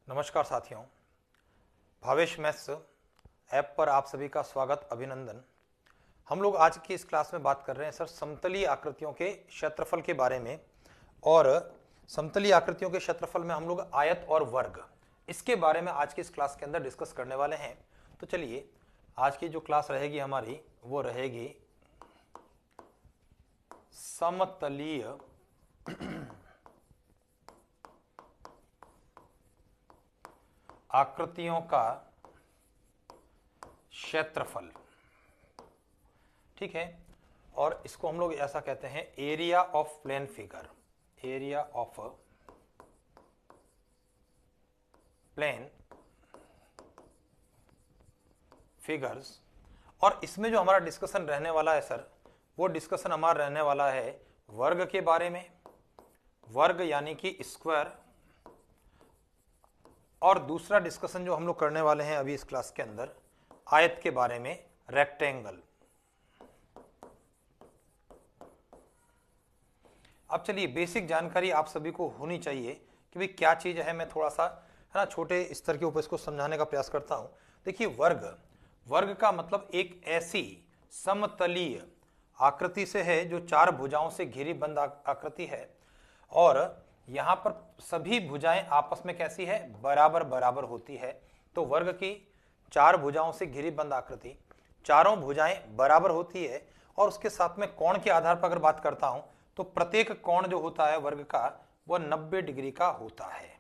नमस्कार साथियों, Bhavesh maths app पर आप सभी का स्वागत, अभिनंदन। हम लोग आज की इस क्लास में बात कर रहे हैं सर समतलीय आकृतियों के क्षेत्रफल के बारे में। और समतलीय आकृतियों के क्षेत्रफल में हम लोग आयत और वर्ग, इसके बारे में आज की इस क्लास के अंदर डिस्कस करने वाले हैं। तो चलिए, आज की जो क्लास रहेगी हमारी वो रहेगी समतलीय आकृतियों का क्षेत्रफल। ठीक है, और इसको हम लोग ऐसा कहते हैं area of plane figure, area of plane figures. और इसमें जो हमारा डिस्कशन रहने वाला है सर, वो डिस्कशन हमारा रहने वाला है वर्ग के बारे में, वर्ग यानी कि स्क्वायर। और दूसरा डिस्कशन जो हम लोग करने वाले हैं अभी इस क्लास के अंदर, आयत के बारे में, रेक्टेंगल। अब चलिए, बेसिक जानकारी आप सभी को होनी चाहिए कि भाई क्या चीज है। मैं थोड़ा सा है ना छोटे स्तर के ऊपर इसको समझाने का प्रयास करता हूं। देखिए, वर्ग, वर्ग का मतलब एक ऐसी समतलीय आकृति से है जो चार भुजाओं से घिरी बंद आकृति है, और यहां पर सभी भुजाएं आपस में कैसी है, बराबर बराबर होती है। तो वर्ग की चार भुजाओं से घिरी बंद आकृति, चारों भुजाएं बराबर होती है। और उसके साथ में कोण के आधार पर अगर बात करता हूं तो प्रत्येक कोण जो होता है वर्ग का वह 90 डिग्री का होता है।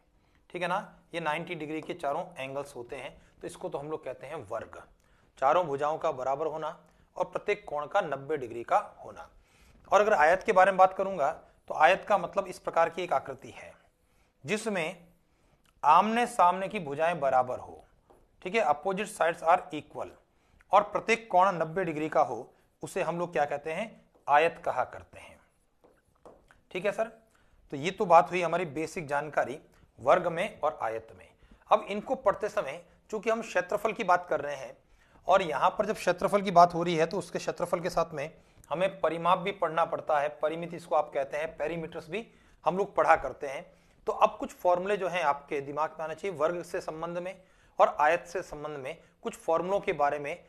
ठीक है ना, ये 90 डिग्री के चारों एंगल्स होते हैं। तो इसको तो हम लोग कहते हैं वर्ग, चारों भुजाओं का बराबर होना और प्रत्येक कोण का 90 डिग्री का होना। और अगर आयत के बारे में बात करूंगा तो आयत का मतलब इस प्रकार की एक आकृति है जिसमें आमने सामने की भुजाएं बराबर हो। ठीक है, अपोजिट साइड्स आर इक्वल, और प्रत्येक कोण 90 डिग्री का हो, उसे हम लोग क्या कहते हैं, आयत कहा करते हैं। ठीक है सर, तो ये तो बात हुई हमारी बेसिक जानकारी वर्ग में और आयत में। अब इनको पढ़ते समय चूंकि हम क्षेत्रफल की बात कर रहे हैं, और यहां पर जब क्षेत्रफल की बात हो रही है तो उसके क्षेत्रफल के साथ में हमें परिमाप भी पढ़ना पड़ता है, परिमिति इसको आप कहते हैं, पेरीमीटर्स भी हम लोग पढ़ा करते हैं। तो अब कुछ फॉर्मूले जो हैं आपके दिमाग में आना चाहिए वर्ग से संबंध में और आयत से संबंध में, कुछ फॉर्मूलों के बारे में,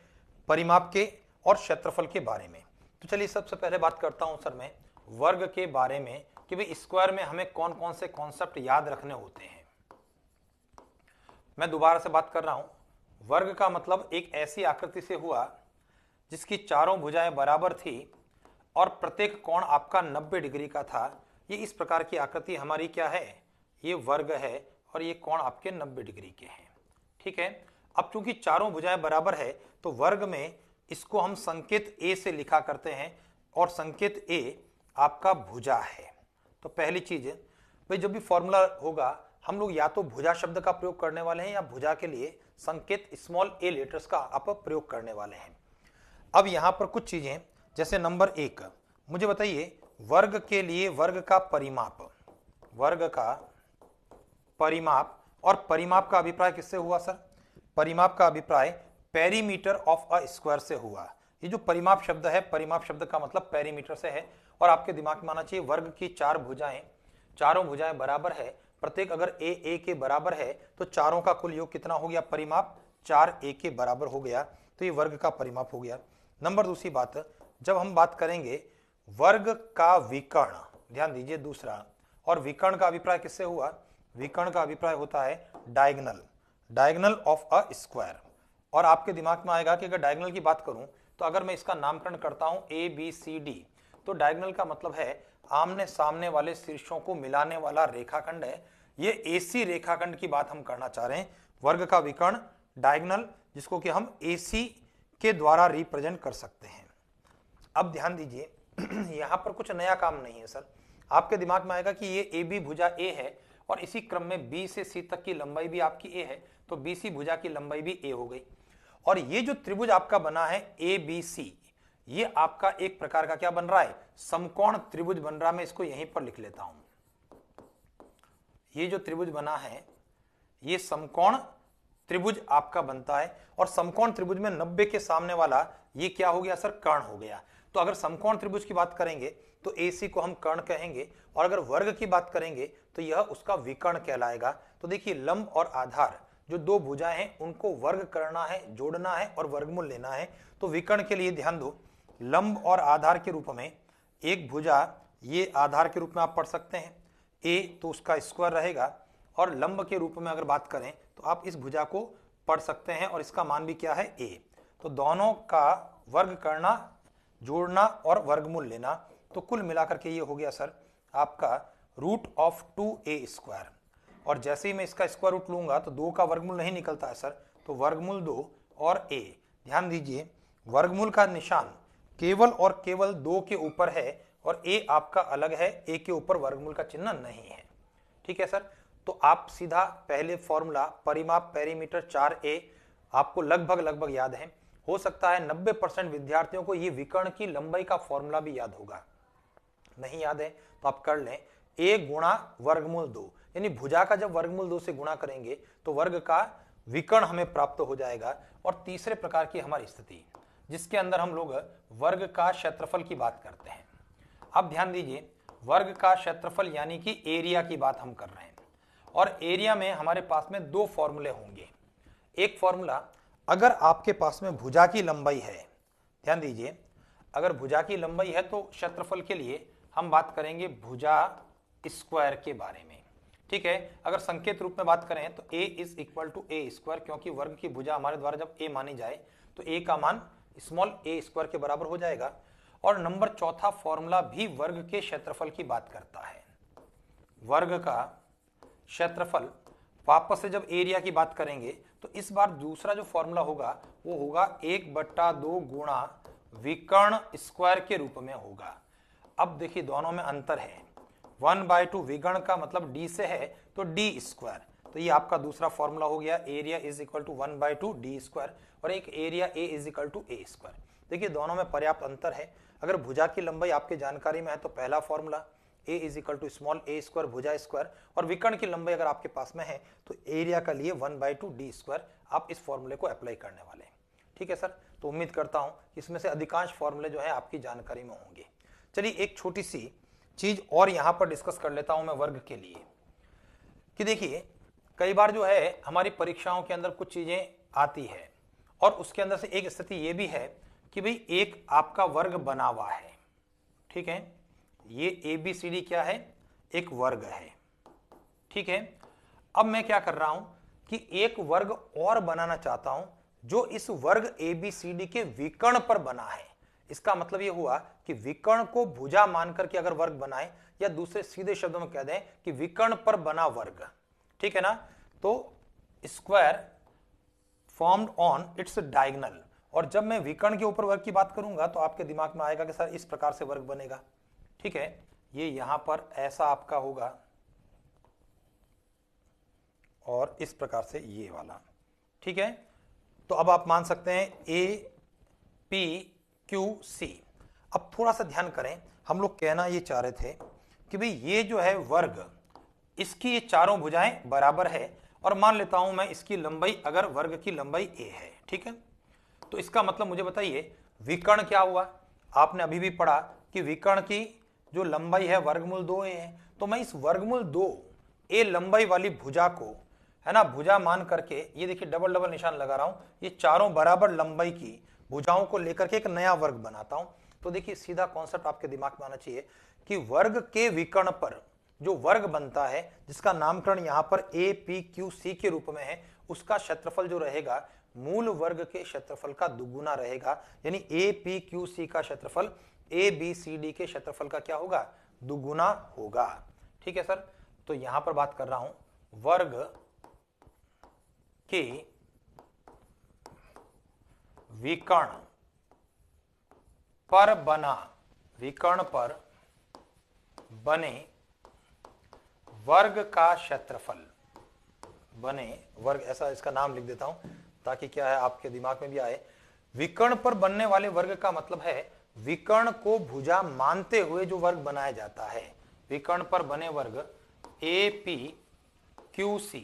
परिमाप के और क्षेत्रफल के बारे में। तो चलिए, सबसे पहले बात करता हूं सर मैं वर्ग के बारे में कि भाई स्क्वायर में हमें कौन कौन से कॉन्सेप्ट याद रखने होते हैं। मैं दोबारा से बात कर रहा हूं, वर्ग का मतलब एक ऐसी आकृति से हुआ जिसकी चारों भुजाएं बराबर थी और प्रत्येक कोण आपका 90 डिग्री का था। ये इस प्रकार की आकृति हमारी क्या है, ये वर्ग है, और ये कोण आपके 90 डिग्री के हैं। ठीक है, अब चूंकि चारों भुजाएं बराबर है तो वर्ग में इसको हम संकेत ए से लिखा करते हैं, और संकेत ए आपका भुजा है। तो पहली चीज भाई, जब भी फॉर्मूला होगा हम लोग या तो भुजा शब्द का प्रयोग करने वाले हैं या भुजा के लिए संकेत स्मॉल ए लेटर्स का आप प्रयोग करने वाले हैं। अब यहां पर कुछ चीजें, जैसे नंबर 1, मुझे बताइए वर्ग के लिए वर्ग का परिमाप, वर्ग का परिमाप, और परिमाप का अभिप्राय किससे हुआ सर, परिमाप का अभिप्राय पेरीमीटर ऑफ अ स्क्वायर से हुआ। ये जो परिमाप शब्द है, परिमाप शब्द का मतलब पेरीमीटर से है, और आपके दिमाग में आना चाहिए वर्ग की चार भुजाएं, चारों भुजाएं बराबर है, प्रत्येक अगर ए के बराबर है तो चारों का कुल योग कितना हो गया, परिमाप 4a के बराबर हो गया। तो ये वर्ग का परिमाप हो गया। नंबर दूसरी बात, जब हम बात करेंगे वर्ग का विकर्ण, ध्यान दीजिए दूसरा, और विकर्ण का अभिप्राय किससे हुआ, विकर्ण का अभिप्राय होता है diagonal, diagonal of a square. और आपके दिमाग में आएगा कि अगर डायगोनल की बात करूं तो अगर मैं इसका नामकरण करता हूं ए बी सी डी, तो डायगोनल का मतलब है आमने सामने वाले शीर्षों को मिलाने वाला रेखाखंड है। ये एसी रेखाखंड की बात हम करना चाह रहे हैं, वर्ग का विकर्ण डायगोनल, जिसको कि हम एसी के द्वारा रिप्रेजेंट कर सकते हैं। अब ध्यान दीजिए यहां पर कुछ नया काम नहीं है सर। आपके दिमाग में आएगा कि ये ए बी भुजा ए है, और इसी क्रम में बी से सी तक की लंबाई भी आपकी ए है, तो बी सी भुजा की लंबाई भी ए हो गई। और ये जो त्रिभुज आपका बना है ए बी सी, ये आपका एक प्रकार का क्या बन रहा है, समकोण त्रिभुज बन रहा है। मैं इसको यहीं पर लिख लेता हूं, ये जो त्रिभुज बना है ये समकोण त्रिभुज आपका बनता है, और समकोण त्रिभुज में 90 के सामने वाला ये क्या हो गया सर, कर्ण हो गया। तो अगर समकोण त्रिभुज की बात करेंगे तो AC को हम कर्ण कहेंगे, और अगर वर्ग की बात करेंगे तो यह उसका विकर्ण कहलाएगा। तो देखिए लंब और आधार जो दो भुजाएं हैं उनको वर्ग करना है, जोड़ना है और वर्गमूल लेना है। तो विकर्ण के लिए ध्यान दो, लंब और आधार के रूप में एक भुजा ये आधार के रूप में आप पढ़ सकते हैं A, तो उसका स्क्वायर रहेगा, और लंब के रूप में अगर बात करें तो आप इस भुजा को पढ़ सकते हैं और इसका मान भी क्या है A। तो दोनों का वर्ग करना, जोड़ना और वर्गमूल लेना, तो कुल मिलाकर के ये हो गया सर आपका √2a²। और जैसे ही मैं इसका स्क्वायर रूट लूंगा तो 2 का वर्गमूल नहीं निकलता है सर, तो वर्गमूल 2 और a। ध्यान दीजिए वर्गमूल का निशान केवल और केवल 2 के ऊपर है और a आपका अलग है, a के ऊपर वर्गमूल का चिन्ह नहीं है। ठीक है सर, तो आप सीधा पहले फॉर्मूला परिमाप पेरीमीटर 4a आपको लगभग याद है। हो सकता है 90% विद्यार्थियों को ये विकर्ण की लंबाई का फॉर्मूला भी याद होगा, नहीं याद है तो आप कर लें। a गुणा वर्गमूल 2, यानी भुजा का जब वर्गमूल 2 से गुणा करेंगे तो वर्ग का विकर्ण हमें प्राप्त हो जाएगा। और तीसरे प्रकार की हमारी स्थिति जिसके अंदर हम लोग वर्ग का क्षेत्रफल की बात करते हैं। अब ध्यान दीजिए वर्ग का क्षेत्रफल यानी कि एरिया की बात हम कर रहे हैं, और एरिया में हमारे पास में 2 फॉर्मूले होंगे। एक फॉर्मूला, अगर आपके पास में भुजा की लंबाई है, ध्यान दीजिए अगर भुजा की लंबाई है तो क्षेत्रफल के लिए हम बात करेंगे भुजा स्क्वायर के बारे में। ठीक है, अगर संकेत रूप में बात करें तो a is equal to a², क्योंकि वर्ग की भुजा हमारे द्वारा जब a मानी जाए तो a का मान स्मॉल a² के बराबर हो जाएगा। और नंबर चौथा फॉर्मूला भी वर्ग के क्षेत्रफल की बात करता है। वर्ग का क्षेत्रफल, वापस से जब एरिया की बात करेंगे तो इस बार दूसरा जो फॉर्मूला होगा वो होगा 1/2 गुणा विकर्ण स्क्वायर के रूप में होगा। अब देखिए दोनों में अंतर है, 1/2 विकर्ण का मतलब d से है तो d², तो ये आपका दूसरा फॉर्मूला हो गया, area is equal to 1/2 d², और एक area a is equal to a²। देखिए दोनों में पर्याप्त अंतर है। अगर भुजा की लंबाई आपके जानकारी में है तो पहला formula a is equal to small a² भुजा स्क्वायर, और विकर्ण की लंबाई अगर आपके पास में है तो एरिया का लिए 1/2 d²। आप इस फॉर्मूले को अप्लाई करने वाले हैं। ठीक है सर, तो उम्मीद करता हूं इसमें से अधिकांश फॉर्मूले जो है आपकी जानकारी में होंगे। चलिए एक छोटी सी चीज और यहां पर डिस्कस कर लेता हूं मैं वर्ग के लिए, कि देखिए कई बार जो है हमारी परीक्षाओं के अंदर कुछ चीजें आती है, और उसके अंदर से एक स्थिति ये भी है कि भाई एक आपका वर्ग बना हुआ है। ठीक है, ये ABCD क्या है, एक वर्ग है। ठीक है, अब मैं क्या कर रहा हूं कि एक वर्ग और बनाना चाहता हूं जो इस वर्ग ABCD के विकर्ण पर बना है। इसका मतलब ये हुआ कि विकर्ण को भुजा मान करके अगर वर्ग बनाए, या दूसरे सीधे शब्दों में कह दें कि विकर्ण पर बना वर्ग। ठीक है ना, तो square formed on its diagonal. और जब मैं विकर्ण के ऊपर वर्ग की बात करूंगा तो आपके दिमाग में आएगा कि सर इस प्रकार से वर्ग बनेगा। ठीक है, ये यहां पर ऐसा आपका होगा और इस प्रकार से ये वाला। ठीक है, तो अब आप मान सकते हैं APQC। अब थोड़ा सा ध्यान करें, हम लोग कहना ये चाह रहे थे कि भाई ये जो है वर्ग, इसकी ये चारों भुजाएं बराबर है, और मान लेता हूं मैं इसकी लंबाई, अगर वर्ग की लंबाई a है। ठीक है, तो इसका मतलब मुझे बताइए विकर्ण क्या हुआ। आपने अभी भी पढ़ा कि विकर्ण की जो लंबाई है वर्गमूल 2a है, तो मैं इस वर्गमूल 2a लंबाई वाली भुजा को, है ना, भुजा मान करके, ये देखिए डबल निशान लगा रहा हूं, ये चारों बराबर लंबाई की भुजाओं को लेकर के एक नया वर्ग बनाता हूं। तो देखिए सीधा कॉन्सेप्ट आपके दिमाग में आना चाहिए कि वर्ग के विकर्ण पर जो वर्ग बनता है, जिसका नामकरण यहां पर APQC के रूप में है, उसका क्षेत्रफल जो रहेगा मूल वर्ग के क्षेत्रफल का दुगुना रहेगा। यानी APQC का क्षेत्रफल ABCD के क्षेत्रफल का क्या होगा, दुगुना होगा। ठीक है सर, तो यहां पर बात कर रहा हूं वर्ग के विकर्ण पर बना, विकर्ण पर बने वर्ग का क्षेत्रफल, बने वर्ग, ऐसा इसका नाम लिख देता हूं ताकि क्या है आपके दिमाग में भी आए। विकर्ण पर बनने वाले वर्ग का मतलब है विकर्ण को भुजा मानते हुए जो वर्ग बनाया जाता है। विकर्ण पर बने वर्ग APQC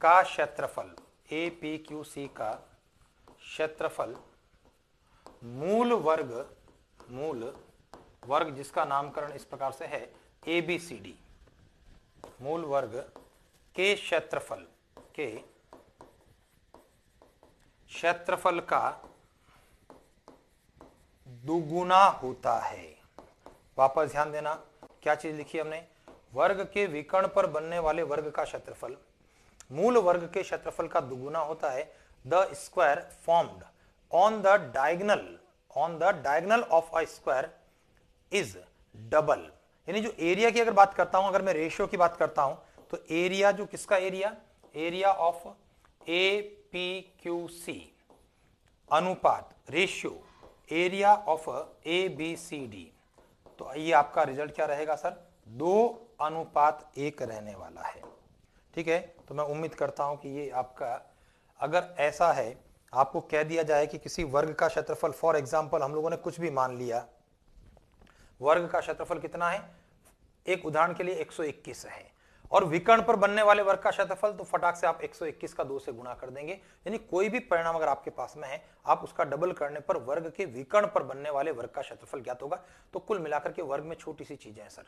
का क्षेत्रफल, APQC का क्षेत्रफल मूल वर्ग जिसका नामकरण इस प्रकार से है ABCD, मूल वर्ग के क्षेत्रफल का दुगुना होता है। वापस ध्यान देना, क्या चीज लिखी हमने, वर्ग के विकर्ण पर बनने वाले वर्ग का क्षेत्रफल मूल वर्ग के क्षेत्रफल का दुगुना होता है। The square formed on the diagonal of a square is double. यानी जो एरिया की अगर बात करता हूं, अगर मैं रेशियो की बात करता हूं, तो एरिया जो किसका एरिया ऑफ APQC अनुपात रेशियो एरिया ऑफ ABCD, तो ये आपका रिजल्ट क्या रहेगा सर, 2:1 रहने वाला है। ठीक है, तो मैं उम्मीद करता हूं कि ये आपका, अगर ऐसा है आपको कह दिया जाए कि किसी वर्ग का क्षेत्रफल, फॉर एग्जांपल हम लोगों ने कुछ भी मान लिया, वर्ग का क्षेत्रफल कितना है, एक उदाहरण के लिए 121 है, और विकर्ण पर बनने वाले वर्ग का क्षेत्रफल, तो फटाक से आप 121 का 2 से गुणा कर देंगे। यानी कोई भी परिणाम अगर आपके पास में है, आप उसका डबल करने पर वर्ग के विकर्ण पर बनने वाले वर्ग का क्षेत्रफल ज्ञात होगा। तो कुल मिलाकर के वर्ग में छोटी सी चीजें हैं सर।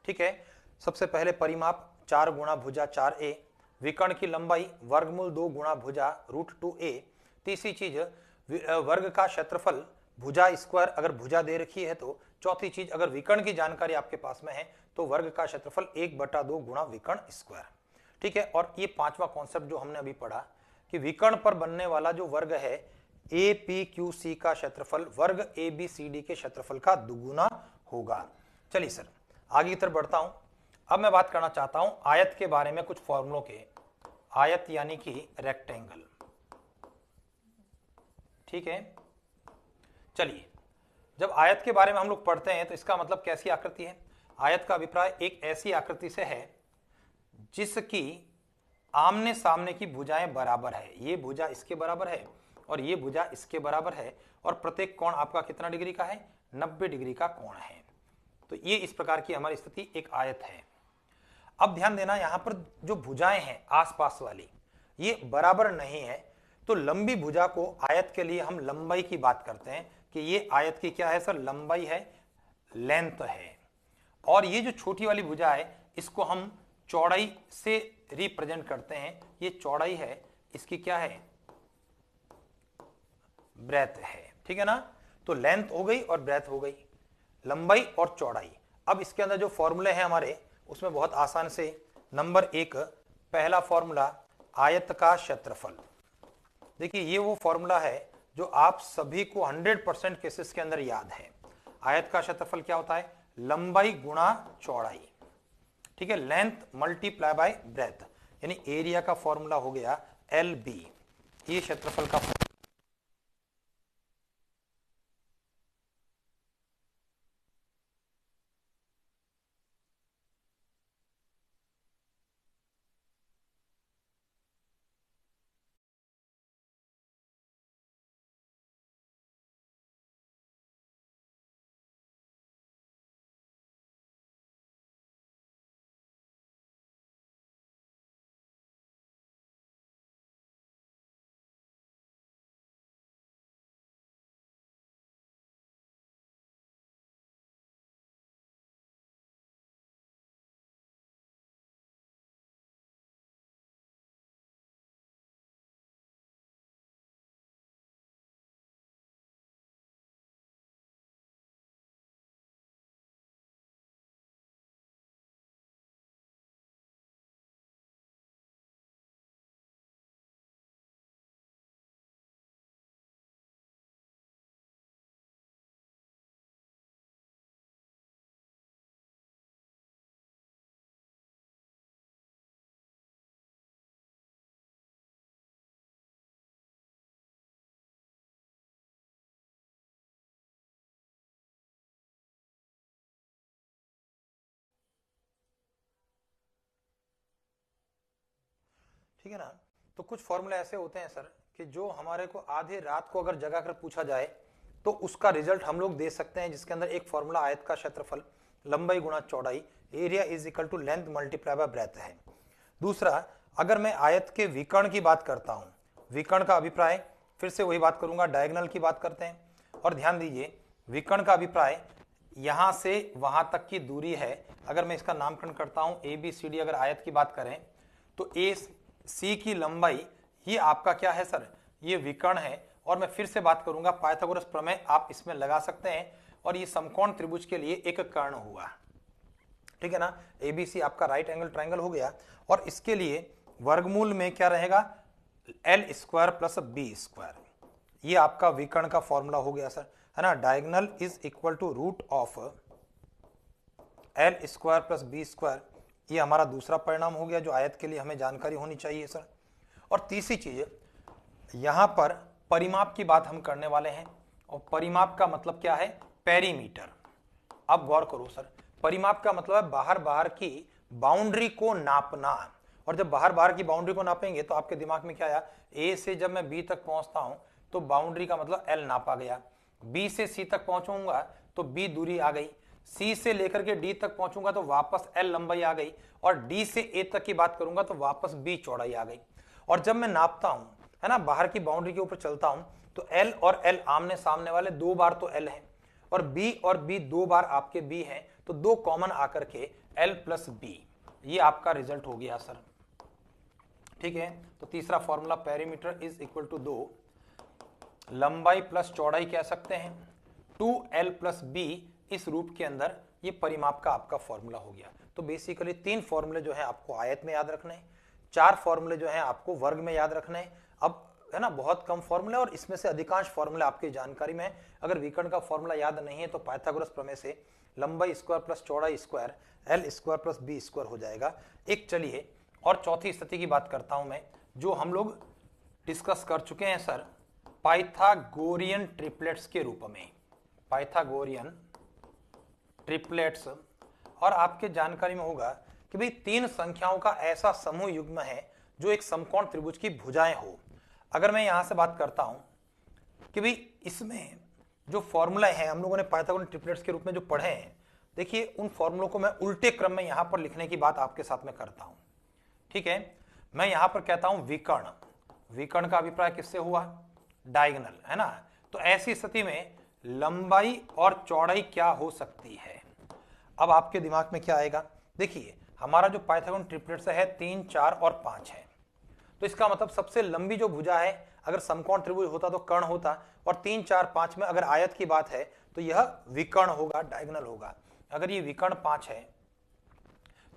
ठीक है, सबसे पहले परिमाप 4 गुणा भुजा 4a, विकर्ण की लंबाई वर्गमूल 2 गुणा भुजा √2a। तीसरी चीज वर्ग का क्षेत्रफल भुजा स्क्वायर, अगर भुजा दे रखी है तो। चौथी चीज, अगर विकर्ण की जानकारी आपके पास में है तो वर्ग का क्षेत्रफल 1/2 गुणा विकर्ण स्क्वायर। ठीक है, और ये पांचवा कॉन्सेप्ट जो हमने अभी पढ़ा कि विकर्ण पर बनने वाला जो वर्ग है APQC का क्षेत्रफल वर्ग ABCD के क्षेत्रफल का दुगुना होगा। चलिए सर आगे की तरफ बढ़ता हूं। अब मैं बात करना चाहता हूं आयत के बारे में, कुछ फॉर्मूलों के। आयत यानी कि रेक्टेंगल। ठीक है, चलिए जब आयत के बारे में हम लोग पढ़ते हैं तो इसका मतलब कैसी आकृति है। आयत का अभिप्राय एक ऐसी आकृति से है जिसकी आमने सामने की भुजाएं बराबर है। ये भुजा इसके बराबर है और ये भुजा इसके बराबर है, और प्रत्येक कोण आपका कितना डिग्री का है, 90 डिग्री का कोण है। तो ये इस प्रकार की हमारी स्थिति एक आयत है। अब ध्यान देना, यहां पर जो भुजाएं हैं आसपास वाली, ये बराबर नहीं है, तो लंबी भुजा को आयत के लिए हम लंबाई की बात करते हैं कि ये आयत की क्या है सर, लंबाई है, लेंथ है। और ये जो छोटी वाली भुजा है इसको हम चौड़ाई से रिप्रेजेंट करते हैं। ये चौड़ाई है, इसकी क्या है, ब्रेथ है। ठीक है ना, तो लेंथ हो गई और ब्रेथ हो गई, लंबाई और चौड़ाई। अब इसके अंदर जो फॉर्मूले हैं हमारे, उसमें बहुत आसान से नंबर 1 पहला फॉर्मूला आयत का क्षेत्रफल। देखिए ये वो फॉर्मूला है जो आप सभी को 100% केसेस के अंदर याद है। आयत का क्षेत्रफल क्या होता है, लंबाई गुणा चौड़ाई। ठीक है, लेंथ मल्टीप्लाई बाय ब्रेथ, यानी एरिया का फॉर्मूला हो गया LB। ये क्षेत्रफल का ठीक है ना। तो कुछ फॉर्मूले ऐसे होते हैं सर कि जो हमारे को आधे रात को अगर जगा कर पूछा जाए तो उसका रिजल्ट हम लोग दे सकते हैं, जिसके अंदर एक फॉर्मूला आयत का क्षेत्रफल लंबाई गुणा चौड़ाई, area is equal to length multiply by breadth है। दूसरा, अगर मैं आयत के विकर्ण की बात करता हूं, विकर्ण का अभिप्राय फिर से वही बात करूंगा, डायगोनल की बात करते हैं। और ध्यान दीजिए विकर्ण का अभिप्राय यहां से वहां तक की दूरी है, अगर मैं इसका नामकरण करता हूं ABCD, अगर आयत की बात करें तो AC की लंबाई ये आपका क्या है सर, ये विकर्ण है। और मैं फिर से बात करूंगा, पाइथागोरस प्रमेय आप इसमें लगा सकते हैं, और ये समकोण त्रिभुज के लिए एक कर्ण हुआ, ठीक है ना। ABC आपका राइट एंगल ट्राइंगल हो गया, और इसके लिए वर्गमूल में क्या रहेगा, L² प्लस B², ये आपका विकर्ण का फॉर्मूला हो गया सर, है ना। Diagonal is equal to root of L² plus B², ये हमारा दूसरा परिणाम हो गया जो आयत के लिए हमें जानकारी होनी चाहिए सर। और तीसरी चीज, यहां पर परिमाप की बात हम करने वाले हैं, और परिमाप का मतलब क्या है, पेरीमीटर। अब गौर करो सर, परिमाप का मतलब है बाहर बाहर की बाउंड्री को नापना। और जब बाहर बाहर की बाउंड्री को नापेंगे तो आपके दिमाग में क्या आया, A से जब मैं B तक पहुंचता हूं तो बाउंड्री का मतलब L नापा गया, B से C तक पहुंचूंगा तो B दूरी आ गई, C से लेकर के D तक पहुंचूंगा तो वापस L लंबाई आ गई, और D से A तक की बात करूंगा तो वापस B चौड़ाई आ गई। और जब मैं नापता हूं, है ना, बाहर की बाउंड्री के ऊपर चलता हूं तो L और L आमने सामने वाले, 2 बार तो L है, और B और B 2 बार आपके B है, तो 2 कॉमन आकर के L प्लस B, ये आपका रिजल्ट हो गया सर, ठीक है। तो तीसरा formula perimeter is equal to 2 लंबाई प्लस चौड़ाई कह सकते हैं, 2L प्लस B, इस रूप के अंदर ये परिमाप का आपका फॉर्मूला हो गया। तो बेसिकली 3 फॉर्मूले जो है आपको आयत में याद रखने हैं, 4 फॉर्मूले जो है आपको वर्ग में याद रखने हैं। अब है ना, बहुत कम फॉर्मूले, और इसमें से अधिकांश फॉर्मूले आपकी जानकारी में है। अगर विकर्ण का फॉर्मूला याद नहीं है तो पाइथागोरस प्रमेय से लंबाई स्क्वायर प्लस चौड़ाई स्क्वायर L² प्लस B² हो जाएगा। एक चलिए और चौथी स्थिति की बात करता हूं मैं, जो हम लोग डिस्कस कर चुके हैं सर, पाइथागोरियन ट्रिपलेट्स के रूप में, पाइथागोरियन ट्रिपलेट्स। और आपके जानकारी में होगा कि भाई 3 संख्याओं का ऐसा समूह युग्म है जो एक समकोण त्रिभुज की भुजाएं हो। अगर मैं यहां से बात करता हूं कि भाई इसमें जो फॉर्मूला है हम लोगों ने पाइथागोरियन ट्रिपलेट्स के रूप में जो पढ़े हैं, देखिए उन फॉर्मूलों को मैं उल्टे क्रम में यहां पर लिखने की बात आपके साथ में करता हूं, ठीक है। मैं यहां पर कहता हूं विकर्ण, विकर्ण का अभिप्राय किससे हुआ, डायगोनल, है ना। तो ऐसी स्थिति में लंबाई और चौड़ाई क्या हो सकती है। अब आपके दिमाग में क्या आएगा, देखिए हमारा जो पाइथागोरियन ट्रिपलेट्स है 3, 4 और 5 है, तो इसका मतलब सबसे लंबी जो भुजा है, अगर समकोण त्रिभुज होता तो कर्ण होता, और 3, 4, 5 में अगर आयत की बात है तो यह विकर्ण होगा, डायगोनल होगा। अगर ये विकर्ण 5 है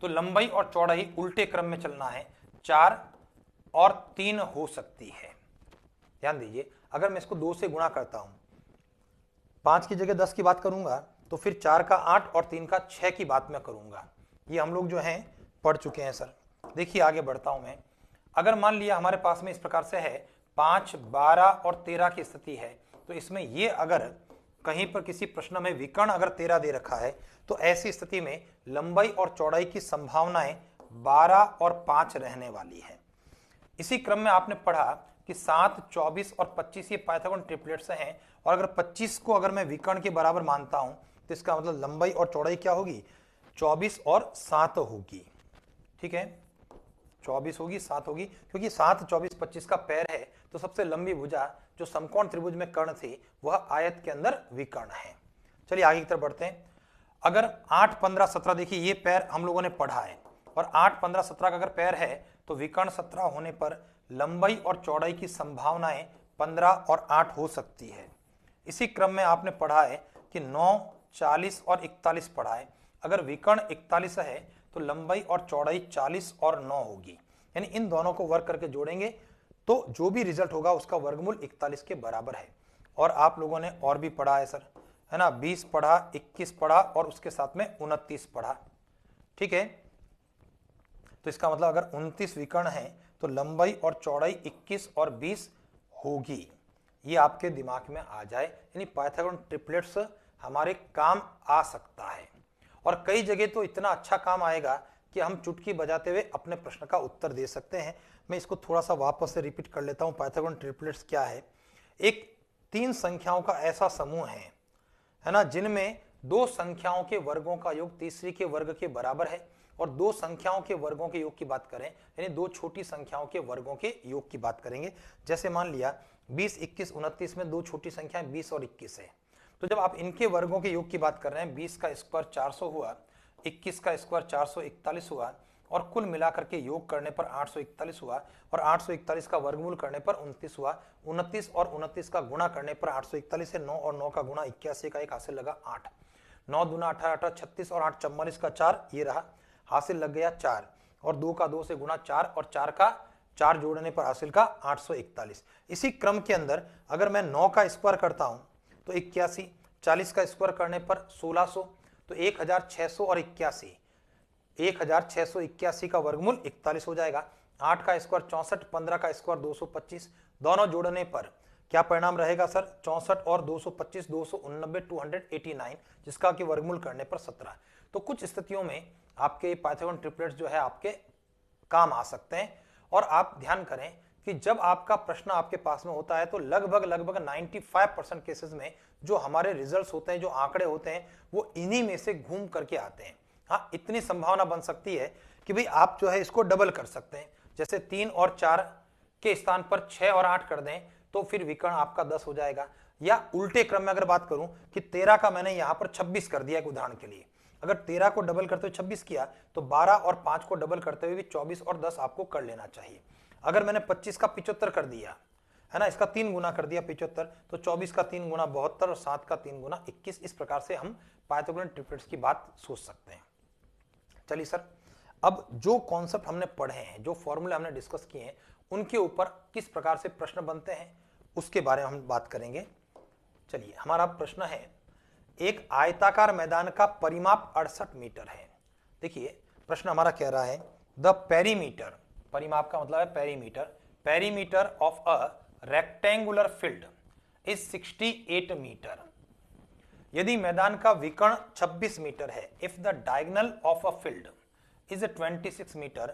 तो लंबाई और चौड़ाई उल्टे क्रम में चलना है, 4 और 3 हो सकती है। ध्यान दीजिए, अगर मैं इसको 2 से गुणा करता हूं, 5 की जगह 10 की बात करूंगा, तो फिर 4 का 8 और 3 का 6 की बात मैं करूंगा। ये हम लोग जो हैं पढ़ चुके हैं सर। देखिए आगे बढ़ता हूं मैं, अगर मान लिया हमारे पास में इस प्रकार से है 5, 12 और 13 की स्थिति है, तो इसमें ये अगर कहीं पर किसी प्रश्न में विकर्ण अगर 13 दे रखा है, तो ऐसी स्थिति में लंबाई और चौड़ाई की संभावनाएं 12 और 5 रहने वाली है। इसी क्रम में आपने पढ़ा कि 7, 24 और 25 ये पाइथागोरियन ट्रिपलेट्स हैं, और अगर 25 को अगर मैं विकर्ण के बराबर मानता हूं तो इसका मतलब लंबाई और चौड़ाई क्या होगी, 24 और 7 होगी, ठीक है। 24 होगी, 7 होगी, क्योंकि 7, 24, 25 का पैर है, तो सबसे लंबी भुजा जो समकोण त्रिभुज में कर्ण थी वह आयत के अंदर विकर्ण है। चलिए आगे की तरफ बढ़ते हैं। अगर 8, 15, 17, देखिए ये पैर हम लोगों ने पढ़ा है, और 8, 15, 17 का अगर पैर है तो विकर्ण 17 होने पर लंबाई और चौड़ाई की संभावनाएं 15 और 8 हो सकती है। इसी क्रम में आपने पढ़ा है कि 9, 40 और 41 पढ़ा है। अगर विकर्ण 41 है तो लंबाई और चौड़ाई 40 और 9 होगी, यानी इन दोनों को वर्ग करके जोड़ेंगे तो जो भी रिजल्ट होगा उसका वर्गमूल 41 के बराबर है। और आप लोगों ने और भी पढ़ा है सर, है ना, 20 पढ़ा, 21 पढ़ा और उसके साथ में 29 पढ़ा, ठीक है। तो इसका मतलब अगर 29 विकर्ण है तो लंबाई और चौड़ाई 21 और 20 होगी, ये आपके दिमाग में आ जाए, यानी पाइथागोरियन ट्रिपलेट्स हमारे काम आ सकता है। और कई जगह तो इतना अच्छा काम आएगा कि हम चुटकी बजाते हुए अपने प्रश्न का उत्तर दे सकते हैं। मैं इसको थोड़ा सा वापस से रिपीट कर लेता हूं, पाइथागोरियन ट्रिपलेट्स क्या है। एक 3 संख्याओं का ऐसा समूह है ना, जिनमें 2 संख्याओं के वर्गों का योग तीसरी के वर्ग के बराबर है, और 2 संख्याओं के वर्गों के योग की बात करें, यानी 2 छोटी संख्याओं के वर्गों के योग की बात करेंगे। जैसे मान लिया 20, 21, 29 में 2 छोटी संख्याएं 20 और 21 है, तो जब आप इनके वर्गों के योग की बात कर रहे हैं, 20 का स्क्वायर 400 हुआ, 21 का स्क्वायर 441 हुआ, और कुल मिलाकर के योग करने पर 841 हुआ, और 841 का वर्गमूल करने पर 29 हुआ, 29 और 29 का गुणा करने पर 841 है, 9 और 9 का गुणा 81 का एक हासिल लगा 8, 9 दूना 18, 18 36 और 8 44 का 4, ये रहा हासिल लग गया 4, और 2 का 2 से गुणा 4 और 4 का 4 जोड़ने पर हासिल का 841। इसी क्रम के अंदर अगर मैं 9 का स्क्वायर करता हूं तो 81, 40 का स्क्वायर करने पर 1600, तो 1600 और 81, 1681 का वर्गमूल 41 हो जाएगा। 8 का स्क्वायर 64, 15 का स्क्वायर 225, दोनों जोड़ने पर क्या परिणाम रहेगा सर? 64 और 225 289 289, जिसका कि वर्गमूल करने पर 17। तो कुछ स्थितियों में आपके पाइथागोरन ट्रिपलेट्स जो है आपके काम आ सकते हैं। और आप ध्यान करें कि जब आपका प्रश्न आपके पास में होता है तो लगभग 95% केसेस में जो हमारे रिजल्ट्स होते हैं, जो आंकड़े होते हैं, वो इन्हीं में से घूम करके आते हैं। हाँ, इतनी संभावना बन सकती है कि भाई आप जो है इसको डबल कर सकते हैं, जैसे 3 और 4 के स्थान पर 6 और 8 कर दें तो फिर विकर्ण आपका 10 हो जाएगा। या उल्टे क्रम में अगर बात करूं कि 13 का मैंने यहां पर 26 कर दिया एक उदाहरण के लिए, अगर 13 को डबल करते हुए 26 किया तो 12 और 5 को डबल करते हुए भी 24 और 10 आपको कर लेना चाहिए। अगर मैंने 25 का 75 कर दिया है ना, इसका 3 गुना कर दिया 75, तो 24 का 3 गुना 72 और 7 का 3 गुना 21। इस प्रकार से हम पाइथागोरन ट्रिपलेट्स की बात सोच सकते हैं। चलिए सर, अब जो कॉन्सेप्ट हमने पढ़े हैं, जो फॉर्मूले हमने डिस्कस किए हैं, उनके ऊपर किस प्रकार से प्रश्न बनते हैं उसके बारे में हम बात करेंगे। चलिए, हमारा प्रश्न है, एक आयताकार मैदान का परिमाप 68 मीटर है। देखिए प्रश्न हमारा कह रहा है, द पेरीमीटर, परिमाप का मतलब है perimeter, perimeter of a rectangular field is 68 metre. यदि मैदान का विकर्ण 26 मीटर है, if the diagonal of a field is 26 metre,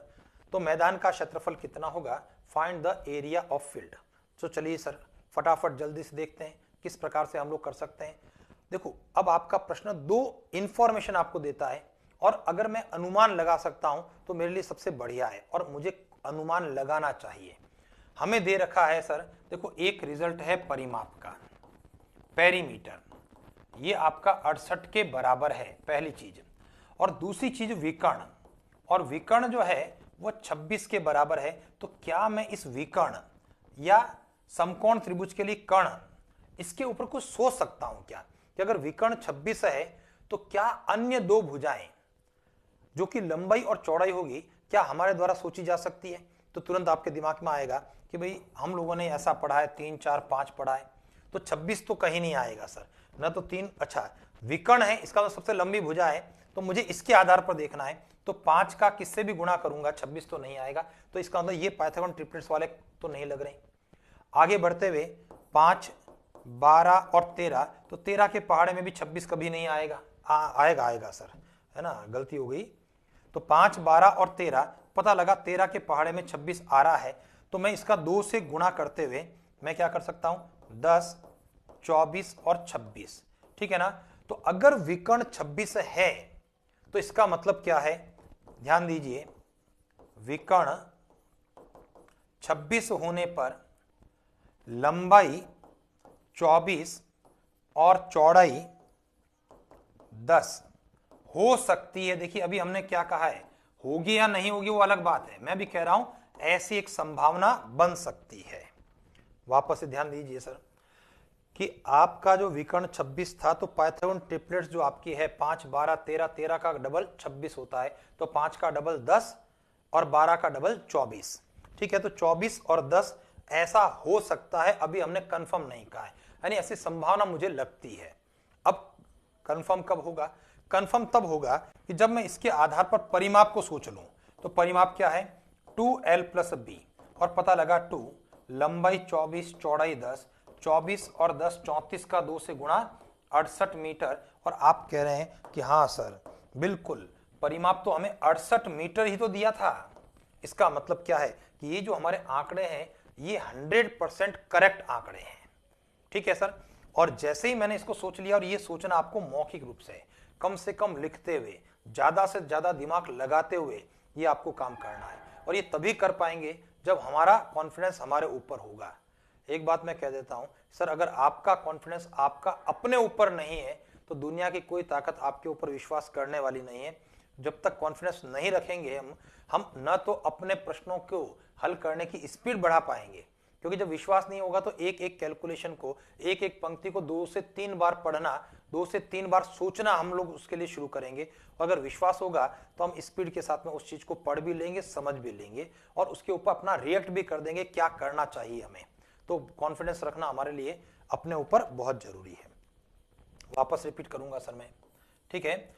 तो मैदान का क्षेत्रफल कितना होगा? Find the area of field. तो चलिए सर फटाफट जल्दी से देखते हैं किस प्रकार से हम लोग कर सकते हैं। देखो, अब आपका प्रश्न दो इंफॉर्मेशन आपको देता है, और अगर मैं अनुमान लगा सकता हूं तो मेरे लिए सबसे बढ़िया है, और मुझे अनुमान लगाना चाहिए। हमें दे रखा है सर, देखो एक रिजल्ट है परिमाप का, पेरीमीटर, ये आपका 68 के बराबर है, पहली चीज। और दूसरी चीज विकर्ण, और विकर्ण जो है वो 26 के बराबर है। तो क्या मैं इस विकर्ण या समकोण त्रिभुज के लिए कर्ण, इसके ऊपर कुछ सोच सकता हूं क्या, कि अगर विकर्ण 26 है तो क्या अन्य दो भुजाएं जो कि लंबाई और चौड़ाई होगी, क्या हमारे द्वारा सोची जा सकती है? तो तुरंत आपके दिमाग में आएगा कि भाई हम लोगों ने ऐसा पढ़ा है, 3 4 5 पढ़ा है, तो 26 तो कहीं नहीं आएगा सर, ना तो 3, अच्छा विकर्ण है, इसका तो सबसे लंबी भुजा है, तो मुझे इसके आधार पर देखना है, तो 5 का किससे भी गुणा करूंगा 26 तो नहीं आएगा। तो इसका मतलब ये पाइथागोरन ट्रिपलेट्स वाले तो नहीं लग रहे। आगे बढ़ते हुए 5, 12 और 13, तो 13 के पहाड़े में भी 26 कभी नहीं आएगा। आएगा सर, है ना, गलती हो गई। तो 5, 12 और 13, पता लगा 13 के पहाड़े में 26 आ रहा है, तो मैं इसका 2 से गुणा करते हुए मैं क्या कर सकता हूं, 10, 24 और 26, ठीक है ना। तो अगर विकर्ण 26 है तो इसका मतलब क्या है, ध्यान दीजिए, विकर्ण 26 होने पर लंबाई 24 और चौड़ाई 10 हो सकती है। देखिए अभी हमने क्या कहा है, होगी या नहीं होगी वो अलग बात है, मैं भी कह रहा हूं ऐसी एक संभावना बन सकती है। वापस से ध्यान दीजिए सर कि आपका जो विकर्ण 26 था, तो पाइथागोरन ट्रिपलेट्स जो आपकी है 5, 12, 13, 13 का डबल 26 होता है, तो 5 का डबल 10 और 12 का डबल 24, ठीक है। तो 24 और 10 ऐसा हो सकता है, अभी हमने कंफर्म नहीं कहा है, यानी ऐसी संभावना मुझे लगती है। अब कंफर्म कब होगा? कंफर्म तब होगा कि जब मैं इसके आधार पर परिमाप को सोच लूं। तो परिमाप क्या है, 2l + b, और पता लगा 2, लंबाई 24, चौड़ाई 10, 24 और 10 34 का 2 से गुणा 68 मीटर। और आप कह रहे हैं कि हाँ सर बिल्कुल, परिमाप तो हमें 68 मीटर ही तो दिया था। इसका मतलब क्या है कि ये जो हमारे आंकड़े हैं ये 100% करेक्ट आंकड़े हैं, ठीक है सर। और जैसे ही मैंने इसको सोच लिया, और ये सोचना आपको मौखिक रूप से कम लिखते हुए, ज्यादा से ज्यादा दिमाग लगाते हुए ये आपको काम करना है, और ये तभी कर पाएंगे जब हमारा कॉन्फिडेंस हमारे ऊपर होगा। एक बात मैं कह देता हूं सर, अगर आपका कॉन्फिडेंस आपका अपने ऊपर नहीं है तो दुनिया की कोई ताकत आपके ऊपर विश्वास करने वाली नहीं है। जब तक कॉन्फिडेंस नहीं रखेंगे हम न तो अपने प्रश्नों को हल करने की स्पीड बढ़ा पाएंगे, क्योंकि जब विश्वास नहीं होगा तो एक एक कैलकुलेशन को, एक एक पंक्ति को 2 से 3 बार पढ़ना, 2 से 3 बार सोचना हम लोग उसके लिए शुरू करेंगे। अगर विश्वास होगा तो हम स्पीड के साथ में उस चीज को पढ़ भी लेंगे, समझ भी लेंगे और उसके ऊपर अपना रिएक्ट भी कर देंगे क्या करना चाहिए हमें। तो कॉन्फिडेंस रखना हमारे लिए अपने ऊपर बहुत जरूरी है। वापस रिपीट करूंगा सर मैं, ठीक है।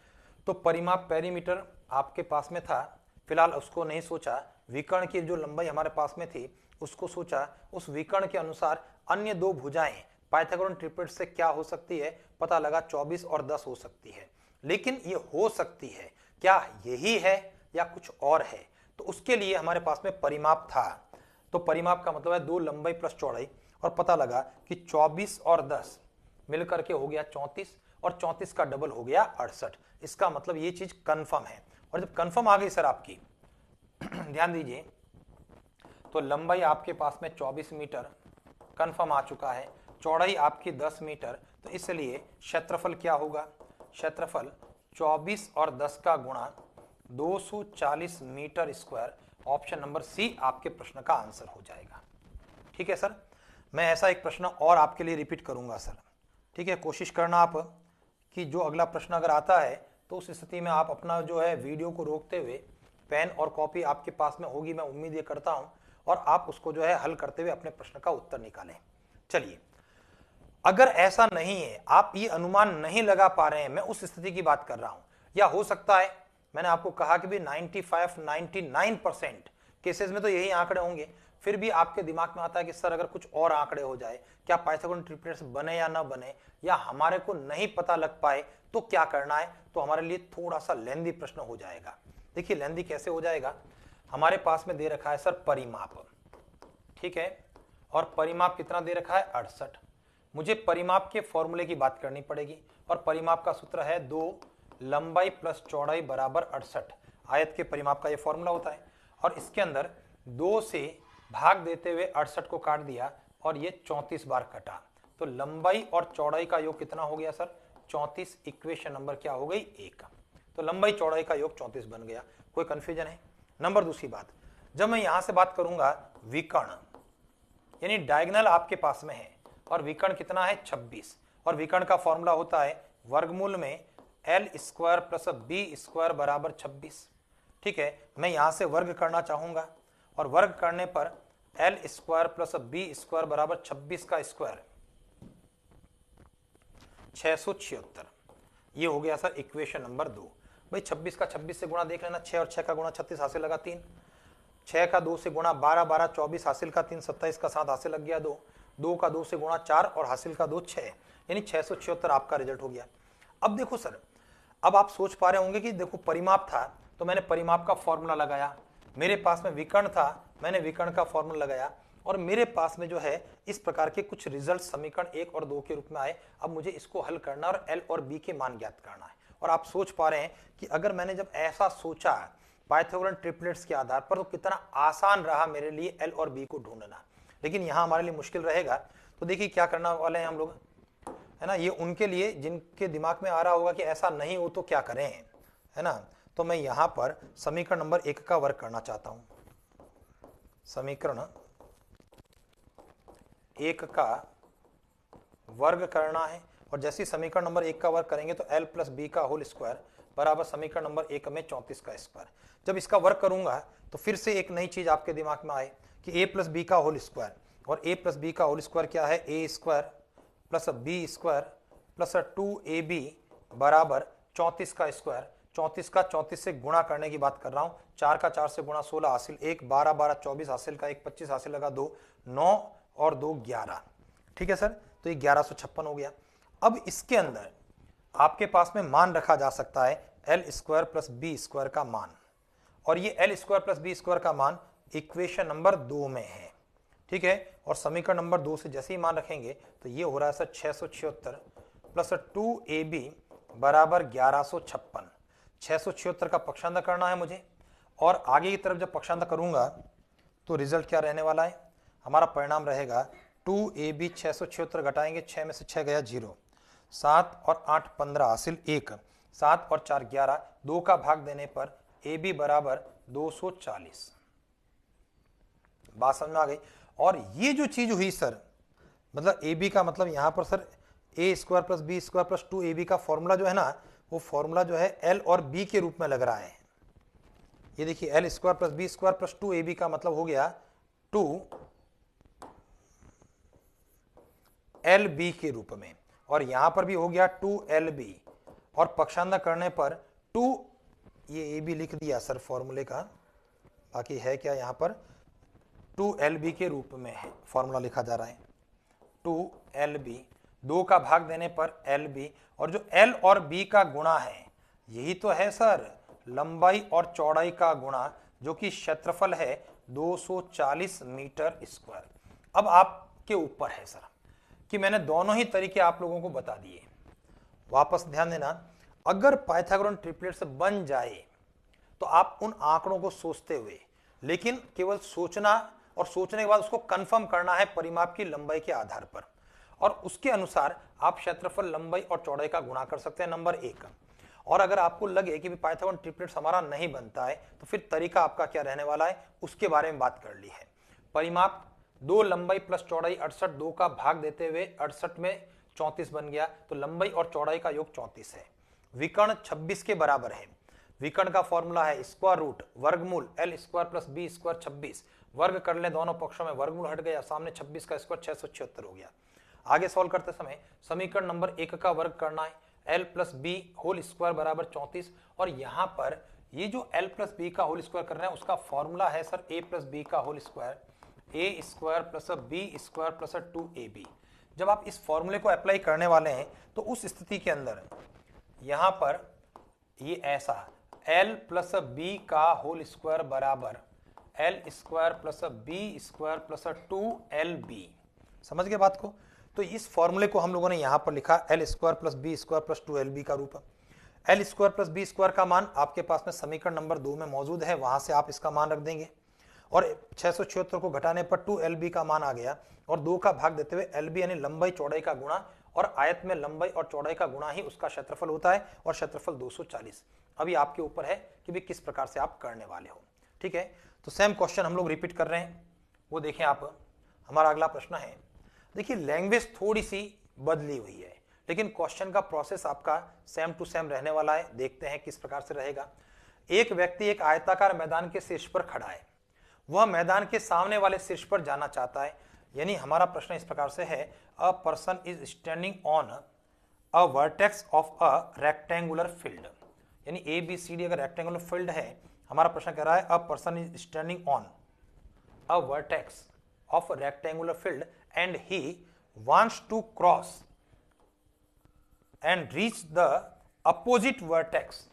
तो परिमाप पेरीमीटर आपके पास में था, फिलहाल उसको नहीं सोचा। विकर्ण की जो लंबाई हमारे पास में थी उसको सोचा। उस विकर्ण के अनुसार अन्य दो भुजाएं पाइथागोरन ट्रिपलेट से क्या हो सकती है, पता लगा 24 और 10 हो सकती है। लेकिन ये हो सकती है, क्या यही है या कुछ और है? तो उसके लिए हमारे पास में परिमाप था। तो परिमाप का मतलब है 2 लंबाई प्लस चौड़ाई, और पता लगा कि 24 और 10 मिलकर के हो गया 34 और 34 का डबल हो गया 68। इसका मतलब ये चीज कंफर्म है। और जब कंफर्म आ गई सर आपकी ध्यान दीजिए, तो लंबाई आपके पास में 24 मीटर कंफर्म आ चुका है, चौड़ाई आपकी 10 मीटर, तो इसलिए क्षेत्रफल क्या होगा? क्षेत्रफल 24 और 10 का गुणा 240 metre square. Option number C आपके प्रश्न का आंसर हो जाएगा। ठीक है सर, मैं ऐसा एक प्रश्न और आपके लिए रिपीट करूंगा सर, ठीक है। कोशिश करना आप कि जो अगला प्रश्न अगर आता है तो उस स्थिति में आप अपना जो है वीडियो को रोकते हुए पेन और कॉपी आपके पास में होगी, मैं उम्मीद ये करता हूं, और आप उसको जो है हल करते हुए अपने प्रश्न का उत्तर निकालें। चलिए, अगर ऐसा नहीं है, आप ये अनुमान नहीं लगा पा रहे हैं, मैं उस स्थिति की बात कर रहा हूं, या हो सकता है मैंने आपको कहा कि भी 95-99% केसेस में तो यही आंकड़े होंगे, फिर भी आपके दिमाग में आता है कि सर अगर कुछ और आंकड़े हो जाए, क्या पाइथागोरन ट्रिपलेट्स बने या ना बने, या हमारे को नहीं पता लग पाए तो क्या करना है, तो हमारे लिए थोड़ा सा लेंदी प्रश्न हो जाएगा। देखिए लेंदी कैसे हो जाएगा, हमारे पास में दे रखा है सर परिमाप, ठीक है, और परिमाप कितना दे रखा है 68। मुझे परिमाप के फॉर्मूले की बात करनी पड़ेगी, और परिमाप का सूत्र है 2 लंबाई प्लस चौड़ाई बराबर 68। आयत के परिमाप का यह फॉर्मूला होता है, और इसके अंदर 2 से भाग देते हुए 68 को काट दिया और ये 34 बार कटा, तो लंबाई और चौड़ाई का योग कितना हो गया सर 34। इक्वेशन नंबर क्या हो गई 1। तो लंबाई चौड़ाई का योग 34 बन गया। कोई कंफ्यूजन है? नंबर दूसरी बात, जब मैं यहां से बात करूंगा विकर्ण, यानी डायगोनल आपके पास में है, और विकर्ण कितना है 26, और विकर्ण का फॉर्मूला होता है वर्गमूल में l square plus B square बराबर 26। ठीक है, मैं यहां से वर्ग करना चाहूंगा, और वर्ग करने पर l square plus B square बराबर 26 का स्क्वायर 676। ये हो गया सर इक्वेशन नंबर 2। भाई 26 का 26 से गुणा देख लेना, 6 और 6 का गुणा 36 हासिल लगा 3, 6 का 2 से गुणा 12, 12 24 हासिल का 3, 27 का 7 हासिल लग गया 2, 2 का 2 से गुणा 4 और हासिल का 2 6, यानी 676 आपका रिजल्ट हो गया। अब देखो सर, अब आप सोच पा रहे होंगे कि देखो परिमाप था तो मैंने परिमाप का फॉर्मूला लगाया, मेरे पास में विकर्ण था, मैंने विकर्ण का फॉर्मूला लगाया, और मेरे पास में जो है इस प्रकार के कुछ रिजल्ट समीकरण 1 और 2 के रूप में आए। अब मुझे इसको हल करना और l और b के मान ज्ञात करना है। और आप सोच पा रहे हैं कि अगर मैंने जब ऐसा सोचा पाइथागोरन ट्रिपलेट्स के आधार पर, तो कितना आसान रहा मेरे लिए l और b को ढूंढना। लेकिन यहां हमारे लिए मुश्किल रहेगा। तो देखिए क्या करना वाले हैं हम लोग, है ना, ये उनके लिए जिनके दिमाग में आ रहा होगा कि ऐसा नहीं हो तो क्या करें, है ना। तो मैं यहां पर समीकरण नंबर 1 का वर्ग करना चाहता हूं। समीकरण 1 का वर्ग करना है, और जैसे समीकरण नंबर 1 का वर्ग करेंगे तो l प्लस बी का होल स्क्वायर बराबर समीकरण नंबर 1 में 34 का स्क्वायर। जब इसका वर्ग करूंगा तो फिर से एक नई चीज आपके दिमाग में आए कि a प्लस बी का होल स्क्वायर, और a प्लस बी का होल स्क्वायर क्या है, a square plus B square plus 2ab बराबर 34 का स्क्वायर। 34 का 34 से गुणा करने की बात कर रहा हूं, 4 का 4 से गुणा 16 हासिल 1, 12 12 24 हासिल का 1, 25 हासिल लगा 2, 9 और 2 11। ठीक है सर, तो ये 1156 हो गया। अब इसके अंदर आपके पास में मान रखा जा सकता है L square plus B square का मान, और ये L square plus B square का मान इक्वेशन नंबर 2 में है। ठीक है, और समीकरण नंबर 2 से जैसे ही मान रखेंगे तो ये हो रहा है सर 676 प्लस 2ab बराबर 1156। 676 का पक्षांतर करना है मुझे, और आगे की तरफ जब पक्षांतर करूंगा तो रिजल्ट क्या रहने वाला है, हमारा परिणाम रहेगा 2AB 676 घटाएंगे, 6 में से 6 गया 0, 7 और 8 15 हासिल 1, 7 और 4 11, 2 का भाग देने पर AB बराबर 240। बात समझ में आ गई। और ये जो चीज हुई सर, मतलब AB का मतलब यहां पर sir a square plus B square plus 2AB का फॉर्मूला जो है ना, वो फॉर्मूला जो है L और B के रूप में लग रहा है। ये देखिए L square plus B square plus 2AB का मतलब हो गया 2LB के रूप में, और यहां पर भी हो गया 2LB, और पक्षांतर करने पर 2, ये AB लिख दिया सर फॉर्मूले का, बाकी है क्या यहां पर 2LB के रूप में है फॉर्मूला लिखा जा रहा है 2LB, 2 का भाग देने पर LB, और जो L और B का गुणा है यही तो है सर लंबाई और चौड़ाई का गुणा, जो कि क्षेत्रफल है 240 मीटर स्क्वायर। अब आपके ऊपर है सर कि मैंने दोनों ही तरीके आप लोगों को बता दिए। वापस ध्यान देना, अगर पाइथागोरन ट्रिपलेट्स बन जाए तो आप उन आंकड़ों को सोचते हुए, लेकिन केवल सोचना और सोचने के बाद उसको कंफर्म करना है परिमाप की लंबाई के आधार पर, और उसके अनुसार आप क्षेत्रफल, लंबाई और चौड़ाई का गुणा कर सकते हैं, नंबर 1। और अगर आपको लगे कि पाइथागोरन ट्रिपलेट्स हमारा नहीं बनता है तो फिर तरीका आपका क्या रहने वाला है, उसके बारे में बात कर ली है। परिमाप 2 लंबाई प्लस चौड़ाई 68, 2 का भाग देते हुए 68 में 34 बन गया, तो लंबाई और चौड़ाई का योग 34 है। विकर्ण 26 के बराबर है। विकर्ण का फॉर्मूला है स्क्वायर रूट वर्गमूल L square plus B square 26, वर्ग कर ले दोनों पक्षों में, वर्गमूल हट गया, सामने 26 का स्क्वायर 676 हो गया। आगे सॉल्व करते समय समीकरण नंबर 1 का वर्ग करना है, L plus B whole square बराबर 34, और यहां पर ये जो L प्लस बी का होल स्क्वायर कर रहे हैं उसका फॉर्मूला है सर A प्लस बी का whole square, A square plus B square plus 2AB। जब आप इस फॉर्मूले को अप्लाई करने वाले हैं तो उस स्थिति के अंदर यहां पर ये ऐसा L प्लस बी का होल स्क्वायर बराबर L square plus B square plus 2LB। समझ गए बात को? तो इस फॉर्मूले को हम लोगों ने यहां पर लिखा L square plus B square plus 2LB का रूप। L square plus B square का मान आपके पास में समीकरण नंबर 2 में मौजूद है, वहां से आप इसका मान रख देंगे, और 676 को घटाने पर 2LB का मान आ गया, और 2 का भाग देते हुए LB यानी लंबाई चौड़ाई का गुणा, और आयत में लंबाई और चौड़ाई का गुणा ही उसका क्षेत्रफल होता है, और क्षेत्रफल 240। अभी आपके ऊपर है कि भी किस प्रकार से आप करने वाले हो। ठीक है, तो सेम क्वेश्चन हम लोग रिपीट कर रहे हैं, वो देखें आप। हमारा अगला प्रश्न है, देखिए लैंग्वेज थोड़ी सी बदली हुई है, लेकिन क्वेश्चन का प्रोसेस आपका सेम टू सेम रहने वाला है। देखते हैं किस प्रकार से रहेगा। एक व्यक्ति एक आयताकार मैदान के शीर्ष पर खड़ा है, वह मैदान के सामने वाले शीर्ष पर जाना चाहता है। यानी हमारा प्रश्न इस प्रकार से है, a person is standing on a vertex of a rectangular field. यानी ABCD अगर रेक्टेंगुलर फील्ड है, हमारा प्रश्न कह रहा है a person is standing on a vertex of rectangular field and he wants to cross and reach the opposite vertex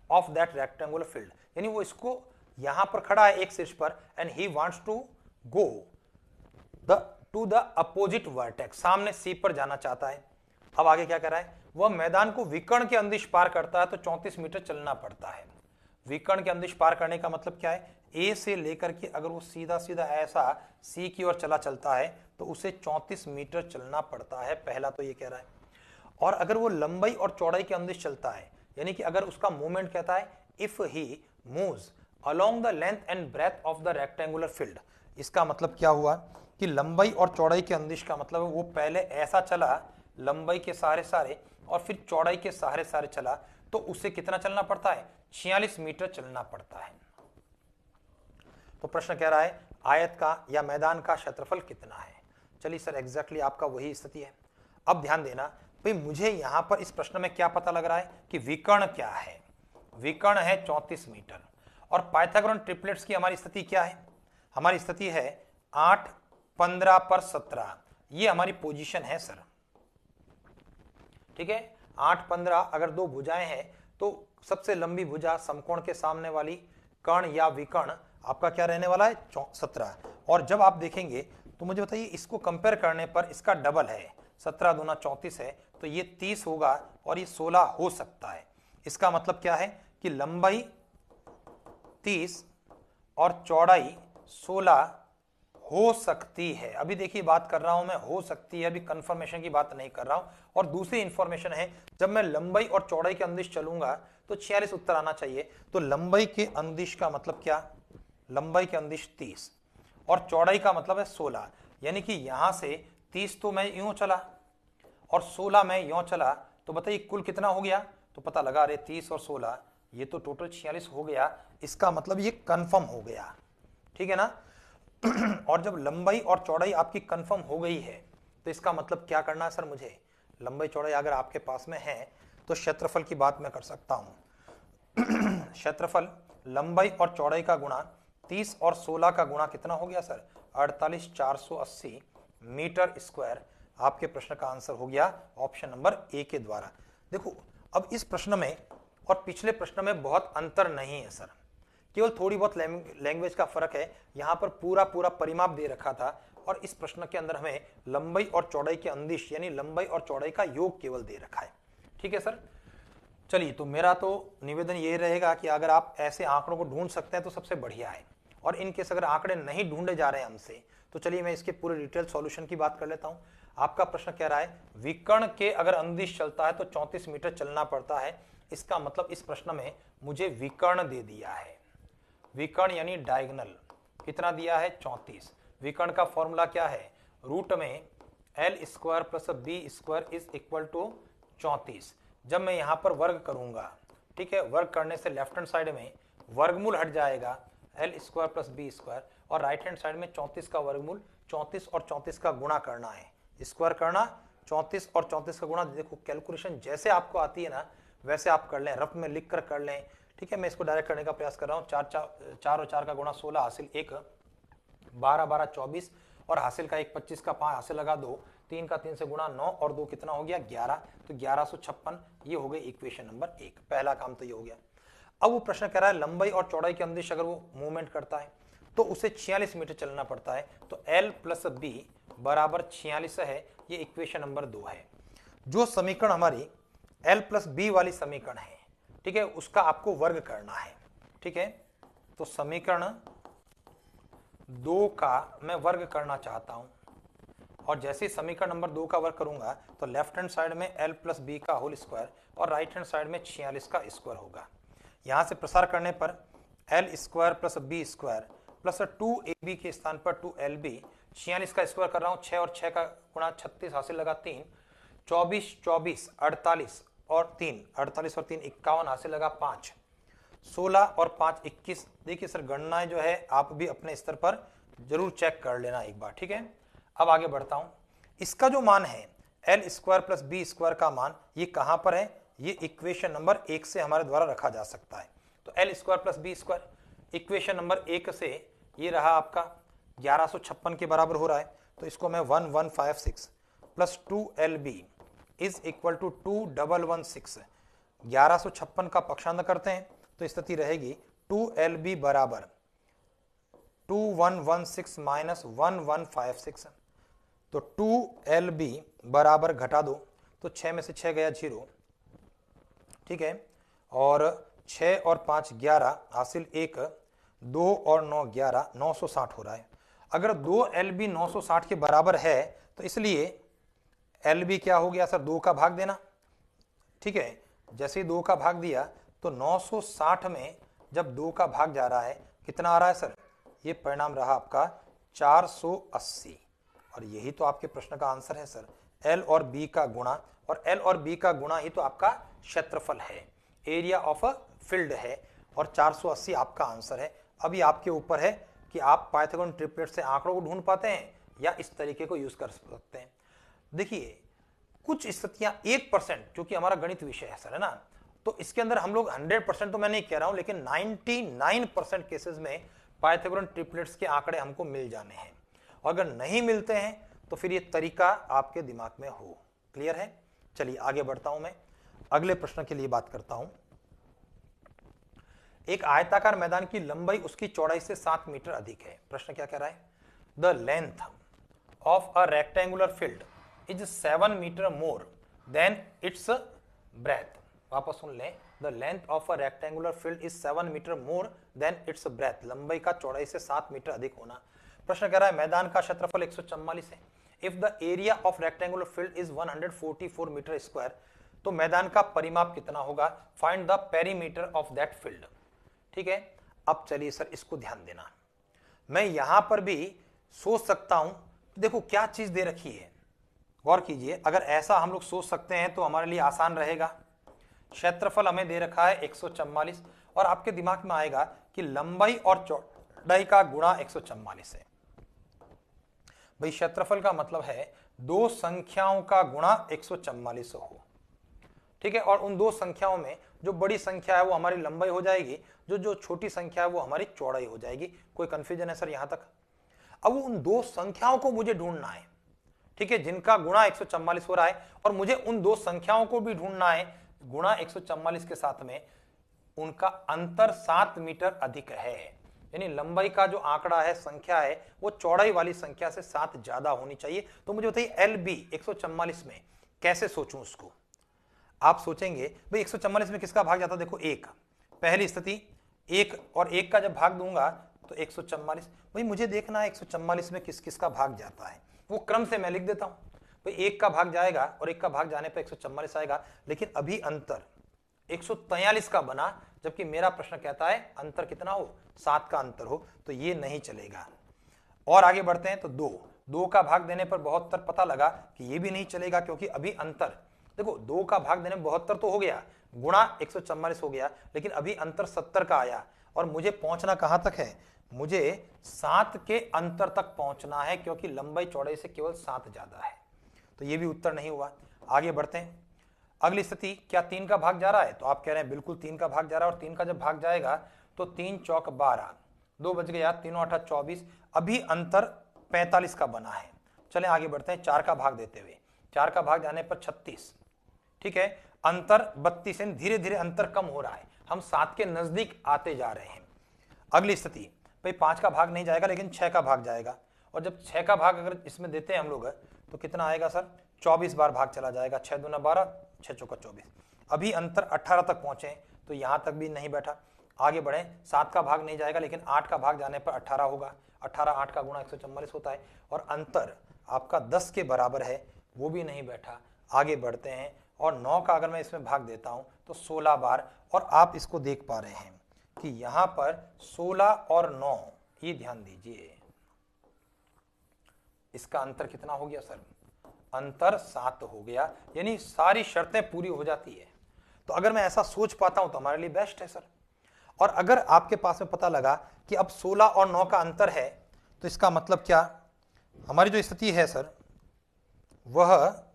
of that rectangular field. यानी वो इसको यहां पर खड़ा है एक शीर्ष पर, and he wants to go to the opposite vertex, सामने सी पर जाना चाहता है। अब आगे क्या कर रहा है, वह मैदान को विकर्ण के अंदिश पार करता है तो 34 मीटर चलना पड़ता है। विकर्ण के अंदिश पार करने का मतलब क्या है, ए से लेकर के अगर वो सीधा सीधा ऐसा सी की ओर चलता है तो उसे 34 मीटर चलना पड़ता है, पहला तो ये कह रहा है। और अगर वो लंबाई और चौड़ाई के अंदिश चलता है, यानी कि अगर उसका मूवमेंट कहता है if he moves along the length and breadth of the rectangular field, इसका मतलब क्या हुआ कि लंबाई और चौड़ाई के अंदिश का मतलब है वो पहले ऐसा चला लंबाई के सहारे और फिर चौड़ाई के सहारे चला, तो उसे कितना चलना पड़ता है, 46 मीटर चलना पड़ता है। तो प्रश्न कह रहा है आयत का या मैदान का क्षेत्रफल कितना है। चलिए सर एग्जैक्टली आपका वही स्थिति है। अब ध्यान देना भाई, मुझे यहां पर इस प्रश्न में क्या पता लग रहा है कि विकर्ण क्या है, विकर्ण है 34 मीटर, और पाइथागोरन ट्रिपलेट्स की हमारी स्थिति क्या है, हमारी स्थिति है 8 15 पर 17, ये हमारी पोजीशन है सर। ठीक है, 8 15 अगर दो भुजाएं हैं तो सबसे लंबी भुजा समकोण के सामने वाली कर्ण या विकर्ण आपका क्या रहने वाला है 17। और जब आप देखेंगे तो मुझे बताइए इसको कंपेयर करने पर इसका डबल है, 17 दूना 34 है, तो ये 30 होगा और ये 16 हो सकता है। इसका मतलब क्या है कि लंबाई 30 और चौड़ाई 16 हो सकती है, अभी देखिए बात कर रहा हूं मैं हो सकती है, अभी कंफर्मेशन की बात नहीं कर रहा हूं। और दूसरी इंफॉर्मेशन है, जब मैं लंबाई और चौड़ाई के अंदिश चलूंगा तो 46 उत्तर आना चाहिए। तो लंबाई के अंदिश का मतलब क्या, लंबाई के अंदिश 30 और चौड़ाई का मतलब है 16, यानी कि यहां से 30 तो मैं यूं चला और 16 मैं यूं चला, तो बताइए कुल कितना हो गया। तो पता लगा, अरे 30 और 16 ये तो टोटल 46 हो गया, इसका मतलब ये कंफर्म हो गया, ठीक है ना। और जब लंबाई और चौड़ाई आपकी कंफर्म हो गई है तो इसका मतलब क्या करना है सर, मुझे लंबाई चौड़ाई अगर आपके पास में है तो क्षेत्रफल की बात मैं कर सकता हूं। क्षेत्रफल लंबाई और चौड़ाई का गुणा 30 और 16 का गुणा कितना हो गया सर, 48,480 मीटर स्क्वायर। आपके प्रश्न का आंसर हो गया ऑप्शन नंबर ए के द्वारा। देखो अब इस प्रश्न में और पिछले प्रश्न में बहुत अंतर नहीं है सर, केवल थोड़ी बहुत लैंग्वेज का फर्क है। यहां पर पूरा पूरा परिमाप दे रखा था और इस प्रश्न के अंदर हमें लंबाई और चौड़ाई के अंदिश यानी लंबाई और चौड़ाई का योग केवल दे रखा है, ठीक है सर। चलिए, तो मेरा तो निवेदन यही रहेगा कि अगर आप ऐसे आंकड़ों को ढूंढ सकते हैं तो सबसे बढ़िया है, और इनकेस अगर आंकड़े नहीं ढूंढे जा रहे हैं हमसे तो चलिए मैं इसके पूरे डिटेल सॉल्यूशन की बात कर लेता हूं। आपका प्रश्न कह रहा है विकर्ण के अगर अंदिश चलता है तो 34 मीटर चलना पड़ता है। इसका मतलब इस प्रश्न में मुझे विकर्ण दे दिया है, विकर्ण यानी डायगोनल कितना दिया है, 34। विकर्ण का फॉर्मूला क्या है, रूट में L square plus B square is equal to 34। जब मैं यहां पर वर्ग करूंगा, ठीक है, वर्ग करने से लेफ्ट हैंड साइड में वर्गमूल हट जाएगा, L square plus B square, और राइट हैंड साइड में 34 का वर्गमूल, 34 और 34 का गुणा करना है, स्क्वायर करना, 34 और 34 का गुणा। देखो कैलकुलेशन जैसे आपको आती है ना वैसे आप कर लें, रफ में लिख कर लें, ठीक है। मैं इसको डायरेक्ट करने का प्रयास कर रहा हूँ। 4 और 4 का गुणा 16 हासिल 1, 12 12 24 और हासिल का 1 25 का 5 हासिल लगा 2, 3 का 3 से गुणा 9 और 2 कितना हो गया 11, तो 1156। ये हो गई इक्वेशन नंबर 1, पहला काम तो ये हो गया। अब वो प्रश्न कह रहा है लंबाई और चौड़ाई के अंदिश अगर वो मूवमेंट करता है तो उसे 46 मीटर चलना पड़ता है, तो L प्लस बी बराबर 46 है, ये इक्वेशन नंबर 2 है। जो समीकरण हमारी L प्लस बी वाली समीकरण है, ठीक है, उसका आपको वर्ग करना है, ठीक है। तो समीकरण 2 का मैं वर्ग करना चाहता हूं, और जैसे ही समीकरण नंबर 2 का वर्ग करूंगा तो लेफ्ट हैंड साइड में L प्लस बी का होल स्क्वायर और राइट हैंड साइड में 46 का स्क्वायर होगा। यहां से प्रसार करने पर L square plus B square plus 2ab के स्थान पर 2lb, 46 का स्क्वायर कर रहा हूं, 6 और 6 का गुणा 36 हासिल लगा 3, 24 24 48 और 3 48 और 3 51 हासिल लगा 5, 16 और 5 21। देखिए सर गणनाएं जो है आप भी अपने स्तर पर जरूर चेक कर लेना एक बार, ठीक है। अब आगे बढ़ता हूं, इसका जो मान है L square plus B square का मान ये कहां पर है, ये इक्वेशन नंबर 1 से हमारे द्वारा रखा जा सकता है। तो L square plus B square equation number 1 से ये रहा आपका 1156 के बराबर हो रहा है, तो इसको मैं 1156 plus 2lb is equal to 2116, 1156 का पक्षांतर करते हैं तो स्थिति रहेगी 2lb बराबर 2116 माइनस 1156, तो 2lb बराबर घटा दो तो 6 में से 6 गया 0, ठीक है, और 6 और 5 11 हासिल 1, 2 और 9 11, 960 हो रहा है। अगर 2lb 960 के बराबर है तो इसलिए lb क्या हो गया सर, 2 का भाग देना, ठीक है। जैसे ही 2 का भाग दिया तो 960 में जब 2 का भाग जा रहा है कितना आ रहा है सर, ये परिणाम रहा आपका 480, और यही तो आपके प्रश्न का आंसर है सर। L और B का गुणा, और L और B का गुणा ही तो आपका क्षेत्रफल है, एरिया ऑफ अ फील्ड है, और 480 आपका आंसर है। अभी आपके ऊपर है कि आप पाइथागोरन ट्रिपलेट से आंकड़ों को ढूंढ पाते हैं या इस तरीके को यूज कर सकते हैं। देखिए कुछ स्थितियां 1%, क्योंकि हमारा गणित विषय है सर, है ना, तो इसके अंदर हम लोग 100% तो मैं नहीं कह रहा हूं, लेकिन 99% केसेस में पाइथागोरन ट्रिपलेट्स के आंकड़े हमको मिल जाने हैं, और अगर नहीं मिलते हैं तो फिर ये तरीका आपके दिमाग में हो। क्लियर है। चलिए आगे बढ़ता हूं, मैं अगले प्रश्न के लिए बात करता हूं। एक आयताकार मैदान की लंबाई उसकी चौड़ाई से 7 मीटर अधिक है। प्रश्न क्या कह रहा है, the length of a rectangular field is 7 metre more than its breadth. वापस सुन लें, the length of a rectangular field is 7 metre more than its breadth. लंबाई का चौड़ाई से 7 मीटर अधिक होना। प्रश्न कह रहा है मैदान का क्षेत्रफल 144 है। If the area of rectangular field is 144 metre square, तो मैदान का परिमाप कितना होगा? Find the perimeter of that field. ठीक है, अब चलिए सर इसको ध्यान देना, मैं यहां पर भी सोच सकता हूं, देखो क्या चीज दे रखी है, गौर कीजिए। अगर ऐसा हम लोग सोच सकते हैं तो हमारे लिए आसान रहेगा। क्षेत्रफल हमें दे रखा है 144 और आपके दिमाग में आएगा कि लंबाई और चौड़ाई का गुणा 144 है। भाई क्षेत्रफल का मतलब है दो संख्याओं का गुणा 144 हो। ठीक है, और उन दो संख्याओं में जो बड़ी संख्या है वो हमारी लंबाई हो जाएगी, जो छोटी संख्या है वो हमारी चौड़ाई हो जाएगी। कोई कंफ्यूजन है सर यहां तक? अब उन दो संख्याओं को मुझे ढूंढना है, ठीक है, जिनका गुणा 144 हो रहा है, और मुझे उन दो संख्याओं को भी ढूंढना है गुणा 144 के साथ में उनका अंतर 7 मीटर अधिक है। यानी लंबाई का जो आंकड़ा है, संख्या है, वो चौड़ाई वाली संख्या से 7 ज्यादा होनी चाहिए। तो मुझे बताइए LB 144 में कैसे सोचूं उसको? आप सोचेंगे भाई 144 में किसका भाग जाता है? देखो 1, पहली स्थिति 1 और 1 का जब भाग दूंगा तो 144। भाई मुझे देखना है 144 में किस किस का भाग जाता है, वो क्रम से मैं लिख देता हूं। भाई 1 का भाग जाएगा और 1 का भाग जाने पर 144 आएगा, लेकिन अभी अंतर 143 का बना, जबकि मेरा प्रश्न कहता है अंतर कितना हो? 7 का अंतर हो, तो ये नहीं चलेगा। और आगे बढ़ते हैं तो 2 का भाग देने पर 72 पता लगा कि ये भी नहीं चलेगा, क्योंकि अभी अंतर देखो 2 का भाग देने में 72 तो हो गया, गुणा 144 हो गया, लेकिन अभी अंतर 70 का आया, और मुझे पहुंचना कहां तक है? मुझे 7 के अंतर तक पहुंचना है, क्योंकि लंबाई चौड़ाई से केवल 7 ज्यादा है। तो ये भी उत्तर नहीं हुआ। आगे बढ़ते हैं, अगली स्थिति, क्या 3 का भाग जा रहा है? तो आप कह रहे हैं बिल्कुल 3 का भाग जा रहा है, और 3 का जब भाग जाएगा तो 3 चौक 12, 2 बज गया, 3 8 24, अभी अंतर 45 का बना है। चलें आगे बढ़ते हैं, 4 का भाग देते हुए, 4 का भाग जाने पर 36, ठीक है, अंतर 32, धीरे धीरे अंतर कम हो रहा है, हम 7 के नजदीक आते जा रहे हैं। अगली स्थिति, भाई 5 का भाग नहीं जाएगा, लेकिन 6 का भाग जाएगा, और जब 6 का भाग अगर इसमें देते हैं हम लोग तो कितना आएगा सर? 24 बार भाग चला जाएगा, 6 दूना 12, 6 चौका 24, अभी अंतर 18 तक पहुंचे, तो यहां तक भी नहीं बैठा। आगे बढ़े, 7 का भाग नहीं जाएगा, लेकिन 8 का भाग जाने पर 18 होगा, 18 8 का गुणा 144 होता है, और अंतर आपका 10 के बराबर है, वो भी नहीं बैठा। आगे बढ़ते हैं, और 9 का अगर मैं इसमें भाग देता हूं तो 16 बार, और आप इसको देख पा रहे हैं कि यहां पर 16 और 9, ये ध्यान दीजिए, इसका अंतर कितना हो गया सर? अंतर 7 हो गया, यानी सारी शर्तें पूरी हो जाती है। तो अगर मैं ऐसा सोच पाता हूं तो हमारे लिए बेस्ट है सर। और अगर आपके पास में पता लगा कि अब 16 और 9 का अंतर है, तो इसका मतलब क्या? हमारी जो स्थिति है सर वह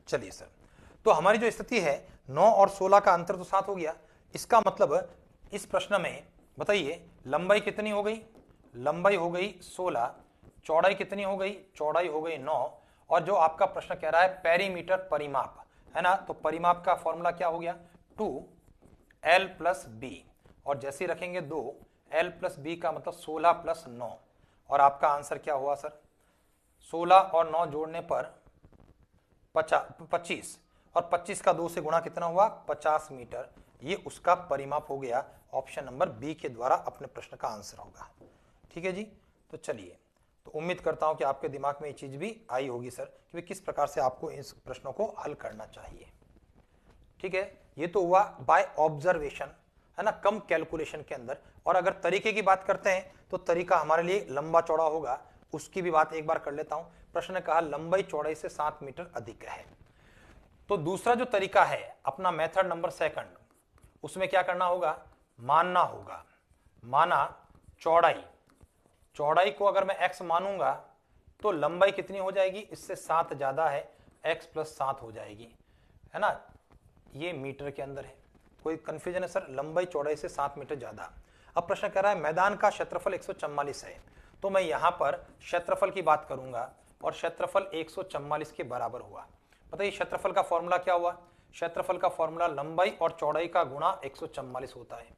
चलिए सर, तो हमारी जो स्थिति है 9 और 16 का अंतर तो 7 हो गया। इसका मतलब इस प्रश्न में बताइए लंबाई कितनी हो गई? लंबाई हो गई 16, चौड़ाई कितनी हो गई? चौड़ाई हो गई 9, और जो आपका प्रश्न कह रहा है पेरीमीटर, परिमाप है ना, तो परिमाप का फॉर्मूला क्या हो गया? 2L + B, और जैसे ही रखेंगे 2L + B का मतलब 16 + 9, और आपका आंसर क्या हुआ सर? 16 और 9 जोड़ने पर 25, और 25 का 2 से गुणा कितना हुआ? 50 मीटर। ये उसका परिमाप हो गया। ऑप्शन नंबर बी के द्वारा अपने प्रश्न का आंसर होगा। ठीक है जी, तो चलिए, तो उम्मीद करता हूं कि आपके दिमाग में ये चीज भी आई होगी सर कि किस प्रकार से आपको इस प्रश्नों को हल करना चाहिए। ठीक है, ये तो हुआ बाय ऑब्जर्वेशन, है ना, कम कैलकुलेशन के अंदर। और अगर तरीके की बात करते हैं तो तरीका हमारे लिए लंबा चौड़ा होगा, उसकी भी बात एक बार कर लेता हूं। प्रश्न ने कहा लंबाई चौड़ाई से 7 मीटर अधिक है, तो दूसरा जो तरीका है अपना मेथड नंबर 2, उसमें क्या करना होगा? मानना होगा, माना चौड़ाई को अगर मैं x मानूंगा तो लंबाई कितनी हो जाएगी? इससे 7 ज्यादा है, x + 7 हो जाएगी, है ना, ये मीटर के अंदर है। कोई कंफ्यूजन है सर? लंबाई चौड़ाई से 7 मीटर ज्यादा। अब प्रश्न कह रहा है मैदान का क्षेत्रफल 144 है, तो मैं यहां पर क्षेत्रफल की बात करूंगा, और क्षेत्रफल 144 के बराबर हुआ। बताइए क्षेत्रफल का फॉर्मूला क्या हुआ? क्षेत्रफल का फॉर्मूला लंबाई और चौड़ाई का गुणा 144 होता है।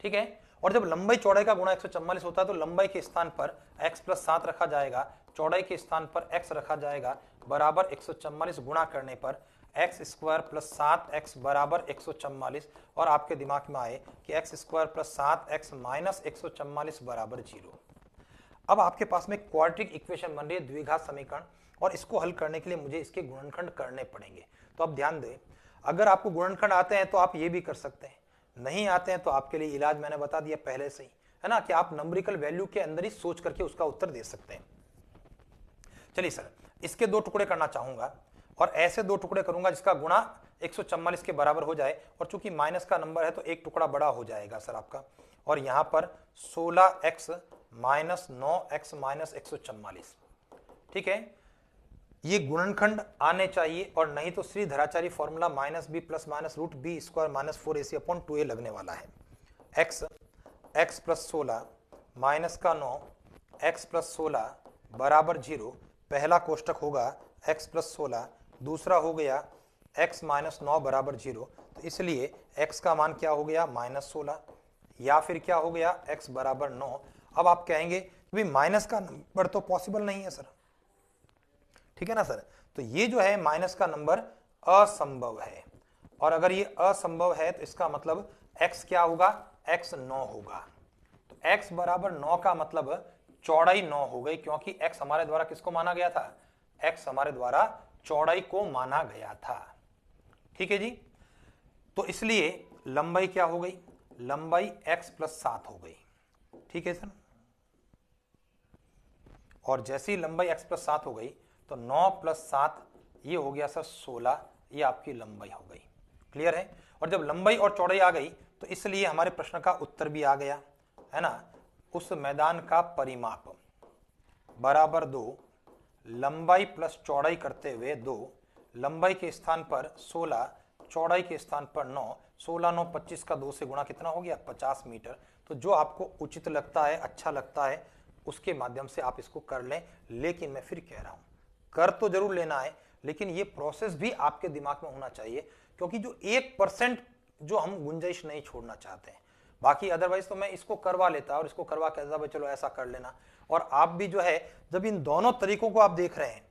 ठीक है, और जब लंबाई चौड़ाई का गुणा 144 होता है तो लंबाई के स्थान पर x + 7 रखा जाएगा, चौड़ाई के स्थान पर x रखा जाएगा, बराबर 144 गुणा करने पर एक्स स्क्वायर प्लस 7x बराबर 144 और आपके दिमाग में आए कि x square plus 7x minus 144 बराबर 0। अब आपके पास में क्वाड्रेटिक इक्वेशन बन रही है, द्विघात समीकरण, और इसको हल करने के लिए मुझे इसके गुणनखंड करने पड़ेंगे। तो अब ध्यान दें, अगर आपको गुणनखंड आते हैं तो आप ये भी कर सकते हैं, नहीं आते हैं तो आपके लिए इलाज मैंने बता दिया पहले से ही, है ना, कि आप नंबरिकल वैल्यू के अंदर ही सोच करके उसका उत्तर दे सकते हैं। चलिए सर, इसके 2 टुकड़े करना चाहूंगा और ऐसे 2 टुकड़े करूंगा जिसका गुणा 144 के बराबर हो जाए, और चूंकि माइनस का नंबर है तो एक टुकड़ा बड़ा हो जाएगा सर आपका, और यहां पर 16x माइनस 9x माइनस 144। ठीक है, ये गुणनखंड आने चाहिए, और नहीं तो Sridharacharya formula minus B plus minus root B square minus 4ac upon 2a लगने वाला है। x प्लस 16 माइनस का 9 x प्लस 16 बराबर 0। पहला कोष्टक होगा x प्लस 16, दूसरा हो गया x माइनस 9 बराबर 0। तो इसलिए x का मान क्या हो गया -16, या फिर क्या हो गया x बराबर 9। अब आप कहेंगे कि माइनस का नंबर तो पॉसिबल नहीं है सर, ठीक है ना सर, तो ये जो है माइनस का नंबर असंभव है, और अगर ये असंभव है तो इसका मतलब x क्या होगा, x 9 होगा। तो x बराबर 9 का मतलब चौड़ाई 9 हो गई, क्योंकि x हमारे द्वारा किसको माना गया था, x हमारे द्वारा चौड़ाई को माना गया था। ठीक है जी, तो इसलिए लंबाई क्या हो गई, लंबाई x प्लस 7 हो गई। ठीक है सर, और जैसी लंबाई x प्लस 7 हो गई तो 9 प्लस 7 ये हो गया सर 16, ये आपकी लंबाई हो गई। क्लियर है, और जब लंबाई और चौड़ाई आ गई तो इसलिए हमारे प्रश्न का उत्तर भी आ गया, है ना। उस मैदान का परिमाप बराबर 2, लंबाई प्लस चौड़ाई करते हुए 2, लंबाई के स्थान पर 16, चौड़ाई के स्थान पर 9, 16 9 25 का 2 से गुणा कितना हो गया 50 मीटर। तो जो आपको उचित लगता है, अच्छा लगता है, उसके माध्यम से आप इसको कर लें। लेकिन मैं फिर कह रहा हूं, कर तो जरूर लेना है, लेकिन ये प्रोसेस भी आपके दिमाग में होना चाहिए, क्योंकि जो 1% जो हम गुंजाइश नहीं छोड़ना चाहते हैं, बाकी अदरवाइज तो मैं इसको करवा लेता और इसको करवा के भाई चलो ऐसा कर लेना। और आप भी जो है जब इन दोनों तरीकों को आप देख रहे हैं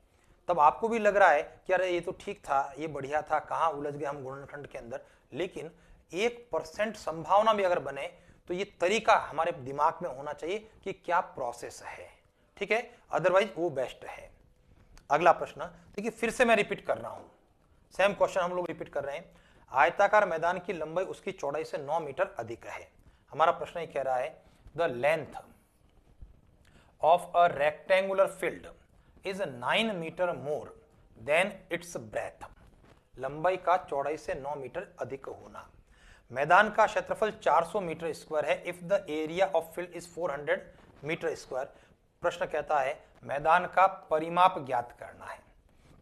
तब आपको भी लग रहा है कि अरे ये तो ठीक था, ये बढ़िया था, कहाँ उलझ गए हम गुणनखंड के अंदर। लेकिन 1% संभावना भी अगर बने तो ये तरीका हमारे दिमाग में होना चाहिए कि क्या प्रोसेस है, ठीक है, अदरवाइज वो बेस्ट है। अगला प्रश्न देखिए, फिर से मैं रिपीट कर रहा हूं, सेम क्वेश्चन हम लोग रिपीट कर रहे हैं। आयताकार मैदान की लंबाई उसकी चौड़ाई से 9 मीटर अधिक है। हमारा प्रश्न ये कह रहा है the length of a rectangular field is 9 metre more than its breadth. लंबाई का चौड़ाई से 9 मीटर अधिक होना। मैदान का क्षेत्रफल 400 मीटर स्क्वायर है if the area of field is 400 metre square. प्रश्न कहता है मैदान का परिमाप ज्ञात करना है।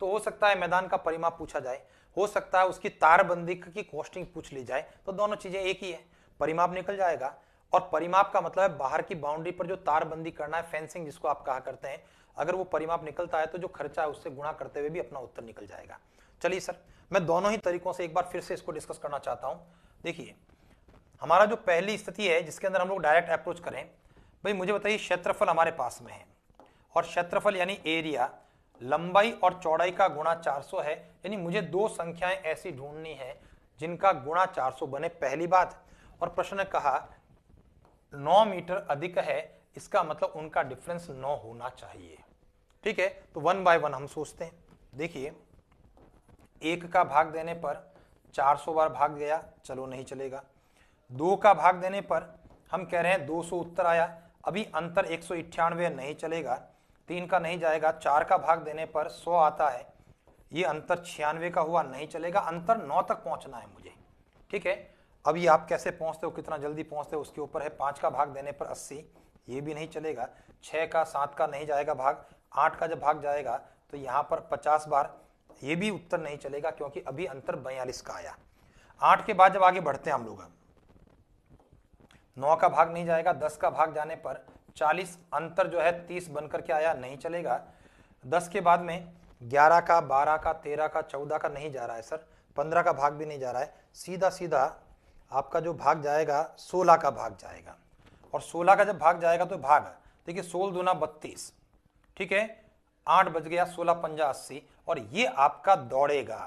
तो हो सकता है मैदान का परिमाप पूछा जाए, हो सकता है उसकी तारबंदी की कॉस्टिंग पूछ ली जाए, तो दोनों चीजें एक ही है, परिमाप निकल जाएगा। और परिमाप का मतलब है बाहर की बाउंड्री पर जो तारबंदी करना है, फेंसिंग जिसको आप कहा करते हैं, अगर वो परिमाप निकलता है तो जो खर्चा है उससे गुणा करते हुए भी अपना उत्तर निकल जाएगा। चलिए सर, मैं दोनों ही तरीकों से एक बार फिर से इसको डिस्कस करना चाहता हूं। देखिए, हमारा जो पहली स्थिति है जिसके अंदर हम लोग डायरेक्ट अप्रोच करें, भाई मुझे बताइए क्षेत्रफल हमारे पास में है, और क्षेत्रफल यानी एरिया लंबाई और चौड़ाई का गुणा 400 है, यानी मुझे दो संख्याएं ऐसी ढूंढनी है जिनका गुणा 400 बने, पहली बात। और प्रश्न ने कहा 9 मीटर अधिक है, इसका मतलब उनका डिफरेंस 9 होना चाहिए। ठीक है, तो 1 बाय 1 हम सोचते हैं। देखिए, 1 का भाग देने पर 400 बार भाग गया, चलो नहीं चलेगा। 2 का भाग देने पर हम कह रहे हैं 200 उत्तर आया, अभी अंतर 198 नहीं चलेगा। 3 का नहीं जाएगा। 4 का भाग देने पर 100 आता है, ये अंतर 96 का हुआ, नहीं चलेगा। अंतर 9 तक पहुंचना है मुझे। ठीक है, अब ये आप कैसे पहुंचते हो, कितना जल्दी पहुंचते हो उसके ऊपर है। 5 का भाग देने पर 80, ये भी नहीं चलेगा। 6 का 7 का नहीं जाएगा भाग। 8 का जब भाग जाएगा तो यहां पर 50 बार, ये भी उत्तर नहीं चलेगा क्योंकि अभी अंतर 42 का आया। 8 के बाद जब आगे बढ़ते हैं हम लोग, 9 का भाग नहीं जाएगा। 10 का भाग जाने पर 40, अंतर जो है 30 बनकर के आया, नहीं चलेगा। 10 के बाद में 11 का, 12 का, 13 का, 14 का नहीं जा रहा है सर। 15 का भाग भी नहीं जा रहा है। सीधा सीधा आपका जो भाग जाएगा 16 का भाग जाएगा, और 16 का जब भाग जाएगा तो भाग, देखिए 16 दूना 32, ठीक है, 8 बज गया, 16 पंजा 80, और ये आपका दौड़ेगा।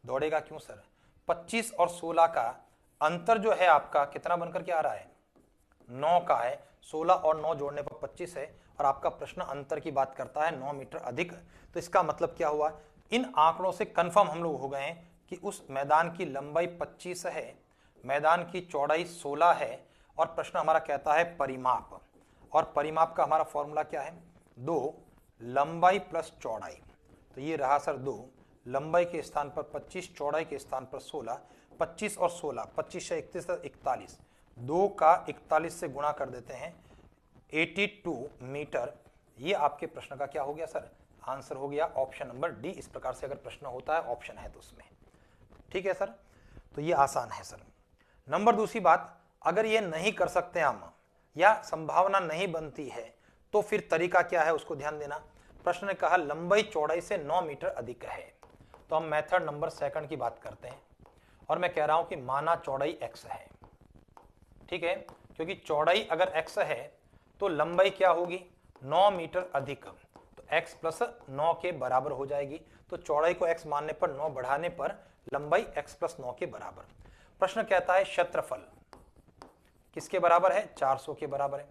दौड़ेगा क्यों सर? 25 और 16 का अंतर जो है आपका कितना बनकर के आ रहा है? 9 का है। 16 और 9 जोड़ने पर 25 है और आपका प्रश्न अंतर की बात करता है 9 मीटर अधिक। तो इसका मतलब क्या हुआ? इन आंकड़ों से कंफर्म हम लोग हो गए हैं कि उस मैदान की लंबाई 25 है, मैदान की चौड़ाई 16 है और प्रश्न हमारा कहता है परिमाप। और परिमाप का हमारा फॉर्मूला क्या है? 2 लंबाई प्लस चौड़ाई। तो ये रहा सर 2 लंबाई के स्थान पर 25, चौड़ाई के स्थान पर 16। 25 और 16, 25 से 31 41, 2 का 41 से गुणा कर देते हैं, 82 मीटर। ये आपके प्रश्न का क्या हो गया सर? आंसर हो गया ऑप्शन नंबर डी। इस प्रकार से अगर प्रश्न होता है ऑप्शन है तो उसमें, ठीक है सर। तो ये आसान है सर। नंबर दूसरी बात, अगर ये नहीं कर सकते हम या संभावना नहीं बनती है तो फिर तरीका क्या है उसको ध्यान देना। प्रश्न ने कहा लंबाई चौड़ाई से 9 मीटर अधिक है, तो हम मेथड नंबर सेकंड की बात करते हैं और मैं कह रहा हूं कि माना चौड़ाई x है, ठीक है, क्योंकि चौड़ाई अगर x है तो लंबाई क्या होगी? 9 मीटर अधिक, तो x प्लस 9 के बराबर हो जाएगी। तो चौड़ाई को x मानने पर 9 बढ़ाने पर लंबाई x प्लस 9 के बराबर। प्रश्न कहता है क्षेत्रफल किसके बराबर है? 400 के बराबर है।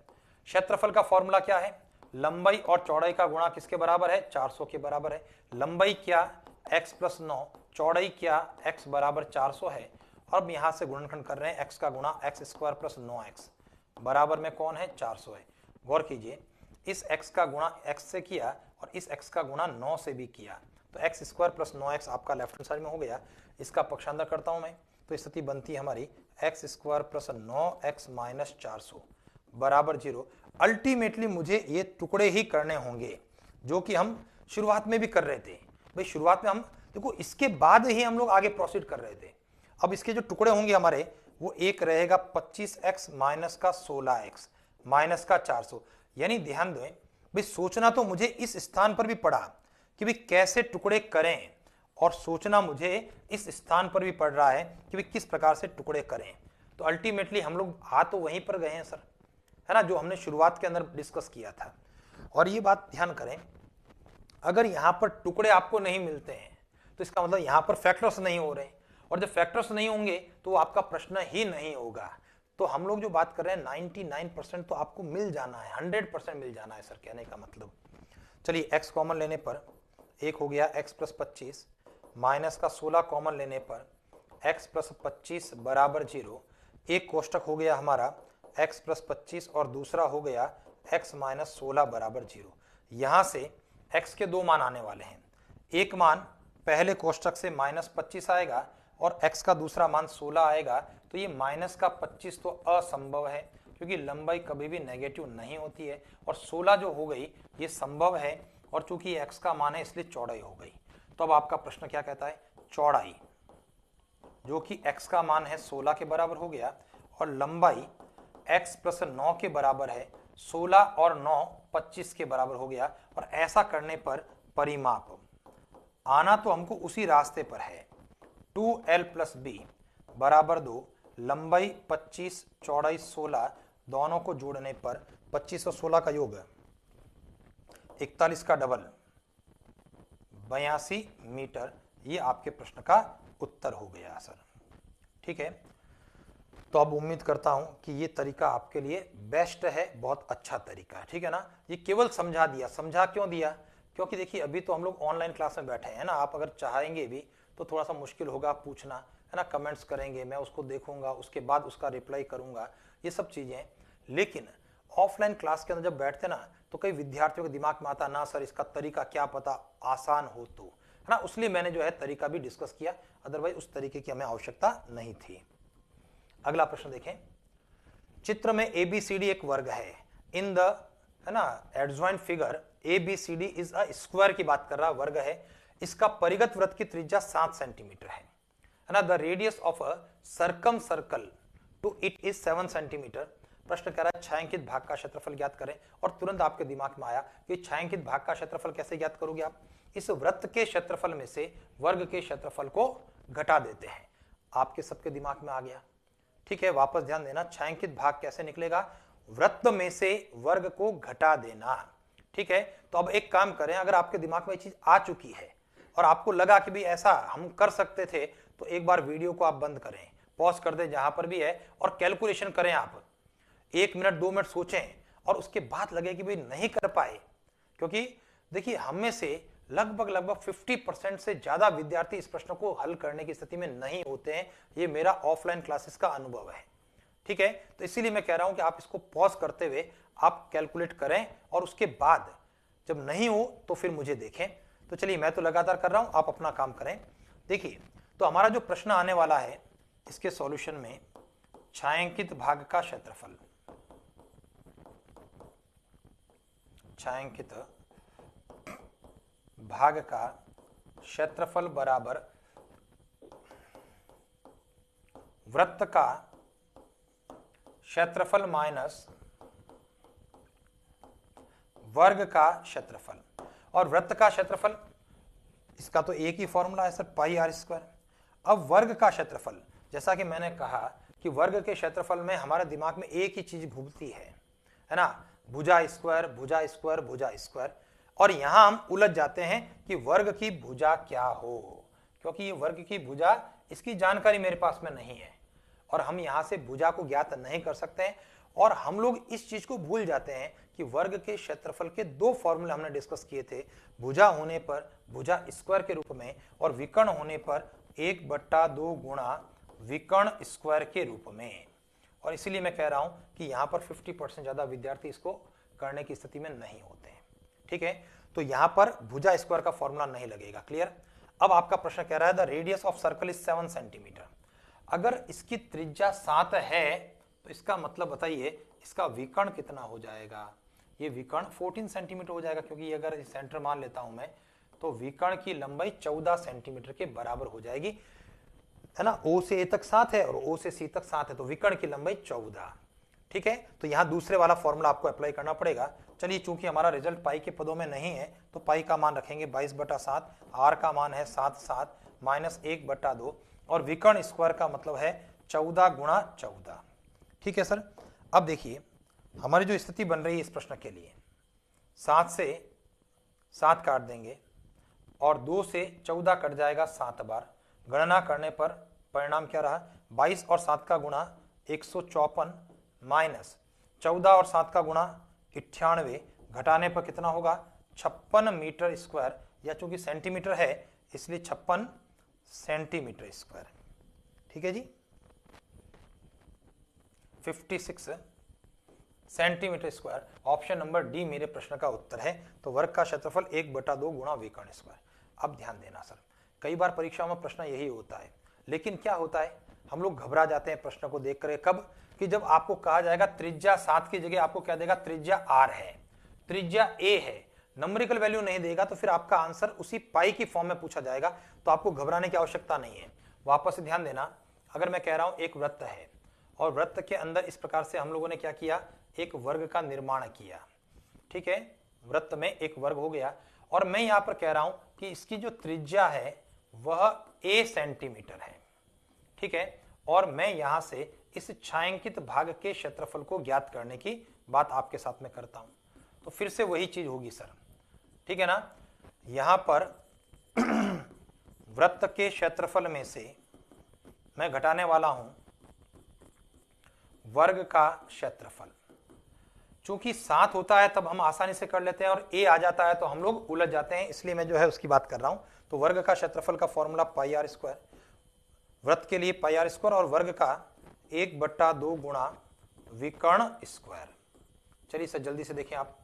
क्षेत्रफल का फॉर्मूला क्या है? लंबाई और चौड़ाई का गुणा किसके बराबर है? 400 के बराबर है। लंबाई क्या? x प्लस 9, चौड़ाई क्या? x बराबर 400 है। अब यहां से गुणनखंड कर रहे हैं, x का गुणा x स्क्वायर प्लस 9x बराबर में कौन है? 400 है। गौर कीजिए, इस x का गुणा x से किया और इस x का गुणा 9 से भी किया, तो x स्क्वायर प्लस 9x आपका लेफ्ट हैंड साइड में हो गया। इसका पक्षांतर करता हूं मैं, तो स्थिति बनती है हमारी x square plus 9x minus 400 बराबर 0। अल्टीमेटली मुझे ये टुकड़े ही करने होंगे जो कि हम शुरुआत में भी कर रहे थे। भाई शुरुआत में हम देखो, इसके बाद ही हम लोग आगे प्रोसीड कर रहे थे। अब इसके जो टुकड़े होंगे हमारे, वो एक रहेगा 25x माइनस का 16x माइनस का 400। यानी ध्यान दें भाई, सोचना तो मुझे इस स्थान पर भी पड़ा कि भाई कैसे टुकड़े करें, और सोचना मुझे इस स्थान पर भी पड़ रहा है कि भाई किस प्रकार से टुकड़े करें। तो अल्टीमेटली हम लोग आ तो वहीं पर गए हैं सर, है ना, जो हमने शुरुआत के अंदर डिस्कस किया था। और ये बात ध्यान करें, अगर यहां पर टुकड़े आपको नहीं मिलते हैं तो इसका मतलब यहां पर फैक्टर्स नहीं हो रहे, और जब फैक्टर्स नहीं होंगे तो आपका प्रश्न ही नहीं होगा। तो हम लोग जो बात कर रहे हैं 99% तो आपको मिल जाना है, 100% मिल जाना है सर, कहने का मतलब। चलिए x कॉमन लेने पर एक हो गया x प्लस 25 माइनस का 16 कॉमन लेने पर x प्लस 25 बराबर 0। एक कोष्टक हो गया हमारा x प्लस 25 और दूसरा हो गया x माइनस 16 बराबर 0। यहां से x के दो मान आने वाले हैं। एक मान पहले कोष्टक से माइनस 25 आएगा और x का दूसरा मान 16 आएगा। तो ये माइनस का 25 तो असंभव है, क्योंकि लंबाई कभी भी नेगेटिव नहीं होती है, और 16 जो हो गई ये संभव है, और चूंकि x का मान है इसलिए चौड़ाई हो गई। तो अब आपका प्रश्न क्या कहता है? चौड़ाई जो कि x का मान है 16 के बराबर हो गया, और लंबाई x प्लस 9 के बराबर है, 16 और 9 25 के बराबर हो गया। और ऐसा करने पर परिमाप आना तो हमको उसी रास्ते पर है, 2l प्लस बी बराबर 2, लंबाई 25 चौड़ाई 16, दोनों को जोड़ने पर 25 और 16 का योग 41 का डबल 82 मीटर। ये आपके प्रश्न का उत्तर हो गया सर, ठीक है। तो अब उम्मीद करता हूं कि ये तरीका आपके लिए बेस्ट है, बहुत अच्छा तरीका है, ठीक है ना। ये केवल समझा दिया। समझा क्यों दिया? क्योंकि देखिए अभी तो हम लोग ऑनलाइन क्लास में बैठे हैं ना, आप अगर चाहेंगे भी तो थोड़ा सा मुश्किल होगा पूछना, है ना। कमेंट्स करेंगे, मैं उसको देखूंगा, उसके बाद उसका रिप्लाई करूंगा, ये सब चीजें। लेकिन ऑफलाइन क्लास के अंदर जब बैठते ना, तो कई विद्यार्थियों के दिमाग में आता ना सर इसका तरीका क्या पता आसान हो तो, है ना। इसलिए मैंने जो है तरीका भी डिस्कस किया, अदरवाइज उस तरीके की हमें आवश्यकता नहीं थी। अगला प्रश्न देखें। चित्र में ABCD एक वर्ग है। इन द, है ना, adjoint figure ABCD is a square की बात कर रहा, वर्ग है। इसका परिगत वृत्त की त्रिज्या 7 सेंटीमीटर है ना। The radius of a circum circle to it is 7 centimetre. प्रश्न कह रहा है छायांकित भाग का क्षेत्रफल ज्ञात करें। और तुरंत आपके दिमाग में आया कि छायांकित भाग का क्षेत्रफल कैसे ज्ञात करोगे आप? इस वृत्त के क्षेत्रफल में से वर्ग के क्षेत्रफल को घटा देते हैं। आपके सबके दिमाग में आ गया, ठीक है। वापस ध्यान देना, छायांकित भाग कैसे निकलेगा? वृत्त में से वर्ग को घटा देना, ठीक है। तो अब एक काम करें, अगर आपके दिमाग में ये चीज आ चुकी है और आपको लगा कि भी ऐसा हम कर सकते थे, तो एक बार वीडियो को आप बंद करें, पॉज कर दें जहां पर भी है, और कैलकुलेशन करें। आप 1 मिनट 2 मिनट सोचें और उसके बाद लगे कि भाई नहीं कर पाए, क्योंकि देखिए हम में से लगभग 50% से ज्यादा विद्यार्थी इस प्रश्न को हल करने की स्थिति में नहीं होते हैं। ये मेरा ऑफलाइन क्लासेस का अनुभव है, ठीक है। तो इसीलिए मैं कह रहा हूं कि आप इसको पॉज करते हुए आप कैलकुलेट करें और उसके बाद जब नहीं हो तो फिर मुझे देखें। तो चलिए, मैं तो लगातार कर रहा हूं, आप अपना काम करें। देखिए, तो हमारा जो प्रश्न आने वाला है इसके सॉल्यूशन में, छायांकित भाग का क्षेत्रफल, छायांकित भाग का क्षेत्रफल बराबर वृत्त का क्षेत्रफल माइनस वर्ग का क्षेत्रफल। और वृत्त का क्षेत्रफल, इसका तो एक ही फॉर्मूला है सर, पाई आर स्क्वायर। अब वर्ग का क्षेत्रफल, जैसा कि मैंने कहा कि वर्ग के क्षेत्रफल में हमारे दिमाग में एक ही चीज घूमती है ना, भुजा स्क्वायर, भुजा स्क्वायर, भुजा स्क्वायर। और यहां हम उलझ जाते हैं कि वर्ग की भुजा क्या हो, क्योंकि ये वर्ग की भुजा, इसकी जानकारी मेरे पास में नहीं है और हम यहां से भुजा को ज्ञात नहीं कर सकते हैं। और हम लोग इस चीज को भूल जाते हैं कि वर्ग के क्षेत्रफल के दो फॉर्मूले हमने डिस्कस किए थे, भुजा होने पर भुजा स्क्वायर के रूप में और विकर्ण होने पर 1/2 गुणा विकर्ण स्क्वायर के रूप में। और इसीलिए मैं कह रहा हूं कि यहां पर 50% ज्यादा विद्यार्थी इसको करने की स्थिति में नहीं होते हैं, ठीक है। तो यहां पर भुजा स्क्वायर का फॉर्मूला नहीं लगेगा, क्लियर। अब आपका प्रश्न कह रहा है the radius of circle is 7 centimetre. अगर इसकी त्रिज्या 7 है तो इसका मतलब बताइए इसका विकर्ण कितना हो जाएगा। ये विकर्ण 14 सेंटीमीटर हो जाएगा, क्योंकि अगर सेंटर मान लेता हूं मैं तो विकर्ण की लंबाई 14 सेंटीमीटर के बराबर हो जाएगी, है ना। ओ से ए तक 7 है और ओ से सी तक 7 है, तो विकर्ण की लंबाई 14, ठीक है। तो यहां दूसरे वाला फॉर्मूला आपको अप्लाई करना पड़ेगा। चलिए, चूंकि हमारा रिजल्ट पाई के पदों में नहीं है तो पाई का मान रखेंगे 22/7, आर का मान है 7 माइनस 1/2 और विकर्ण स्क्वायर का मतलब है 14 गुणा 14, ठीक है सर। अब देखिए हमारी जो स्थिति बन रही है इस प्रश्न के लिए, 7 से 7 काट देंगे और 2 से 14 कट जाएगा 7 बार। गणना करने पर परिणाम क्या रहा, 22 और 7 का गुणा 154 माइनस 14 और 7 का गुणा 98, घटाने पर कितना होगा 56 मीटर स्क्वायर, या चूंकि सेंटीमीटर है इसलिए 56 सेंटीमीटर स्क्वायर, ठीक है जी। 56 centimetre square, option number D मेरे प्रश्न का उत्तर है। तो वर्ग का क्षेत्रफल 1/2 गुणा विकर्ण स्क्वायर। अब ध्यान देना सर, कई बार परीक्षाओं में प्रश्न यही होता है, लेकिन क्या होता है हम लोग घबरा जाते हैं प्रश्न को देख कर। कब कि जब आपको कहा जाएगा त्रिज्या 7 की जगह आपको क्या देगा, त्रिज्या आर है, त्रिज्या ए है, नंबरिकल वैल्यू नहीं देगा, तो फिर आपका आंसर उसी पाई की फॉर्म में पूछा जाएगा। तो आपको घबराने की आवश्यकता नहीं है। वापस से ध्यान देना, अगर मैं कह रहा हूं एक वृत्त है और वृत्त के अंदर इस प्रकार से हम लोगों ने क्या किया, एक वर्ग का निर्माण किया, ठीक है। वृत्त में एक वर्ग हो गया और मैं यहां पर कह रहा हूं कि इसकी जो त्रिज्या है वह a सेंटीमीटर है, ठीक है। और मैं यहां से इस छायांकित भाग के क्षेत्रफल को ज्ञात करने की बात आपके साथ में करता हूं। तो फिर से वही चीज होगी सर, ठीक है ना। यहां पर वृत्त के क्षेत्रफल में से मैं घटाने वाला हूं वर्ग का क्षेत्रफल। चूंकि 7 होता है तब हम आसानी से कर लेते हैं और a आ जाता है तो हम लोग उलझ जाते हैं, इसलिए मैं जो है उसकी बात कर रहा हूं। तो वर्ग का क्षेत्रफल का फॉर्मूला पाई आर स्क्वायर, वृत्त के लिए पाई आर स्क्वायर और वर्ग का 1/2 गुणा विकर्ण स्क्वायर। चलिए सर जल्दी से देखें आप,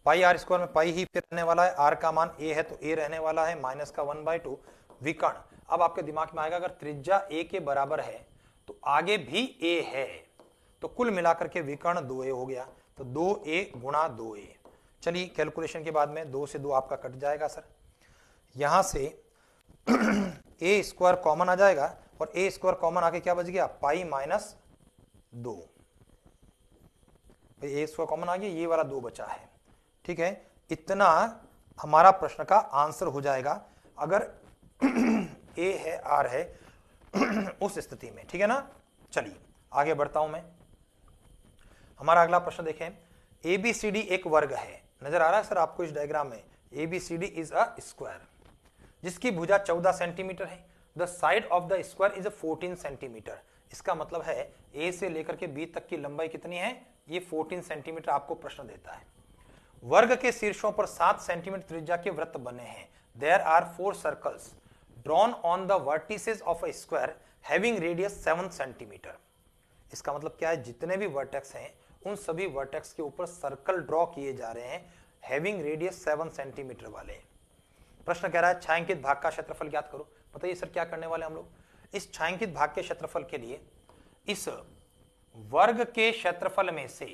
पाई आर स्क्वायर में पाई ही फिर रहने वाला है, आर का मान a है तो a रहने वाला है, माइनस का 1/2 विकर्ण। अब आपके दिमाग में आएगा अगर त्रिज्या a के बराबर है तो आगे भी a है, तो कुल मिलाकर के विकर्ण 2a हो गया, तो 2a गुणा 2a। चलिए कैलकुलेशन के बाद में 2 से 2 आपका कट जाएगा सर, यहां से a स्क्वायर कॉमन आ जाएगा और a स्क्वायर कॉमन आके क्या बच गया, pi minus 2। a square common आ गया, ये वाला 2 बचा है, ठीक है। इतना हमारा प्रश्न का आंसर हो जाएगा अगर a है r है उस स्थिति में, ठीक है ना। चलिए आगे बढ़ता हूं मैं, हमारा अगला प्रश्न देखें। ABCD एक वर्ग है, नजर आ रहा है सर आपको इस डायग्राम में, ABCD इज अ स्क्वायर। जिसकी भुजा 14 सेंटीमीटर है। The side of the square is 14 centimetre. इसका मतलब है ए से लेकर के बी तक की लंबाई कितनी है, ये 14 सेंटीमीटर आपको प्रश्न देता है। वर्ग के शीर्षों पर 7 सेंटीमीटर त्रिज्या के वृत्त बने हैं। There are 4 circles drawn on the vertices of a square having radius 7 centimetre. इसका मतलब क्या है, जितने भी वर्टेक्स हैं उन सभी वर्टेक्स के ऊपर सर्कल ड्रॉ किए जा रहे हैं हैविंग रेडियस 7 सेंटीमीटर वाले। प्रश्न कह रहा है छायांकित भाग का क्षेत्रफल ज्ञात करो। बताइए सर क्या करने वाले हम लोग, इस छायांकित भाग के क्षेत्रफल के लिए इस वर्ग के क्षेत्रफल में से,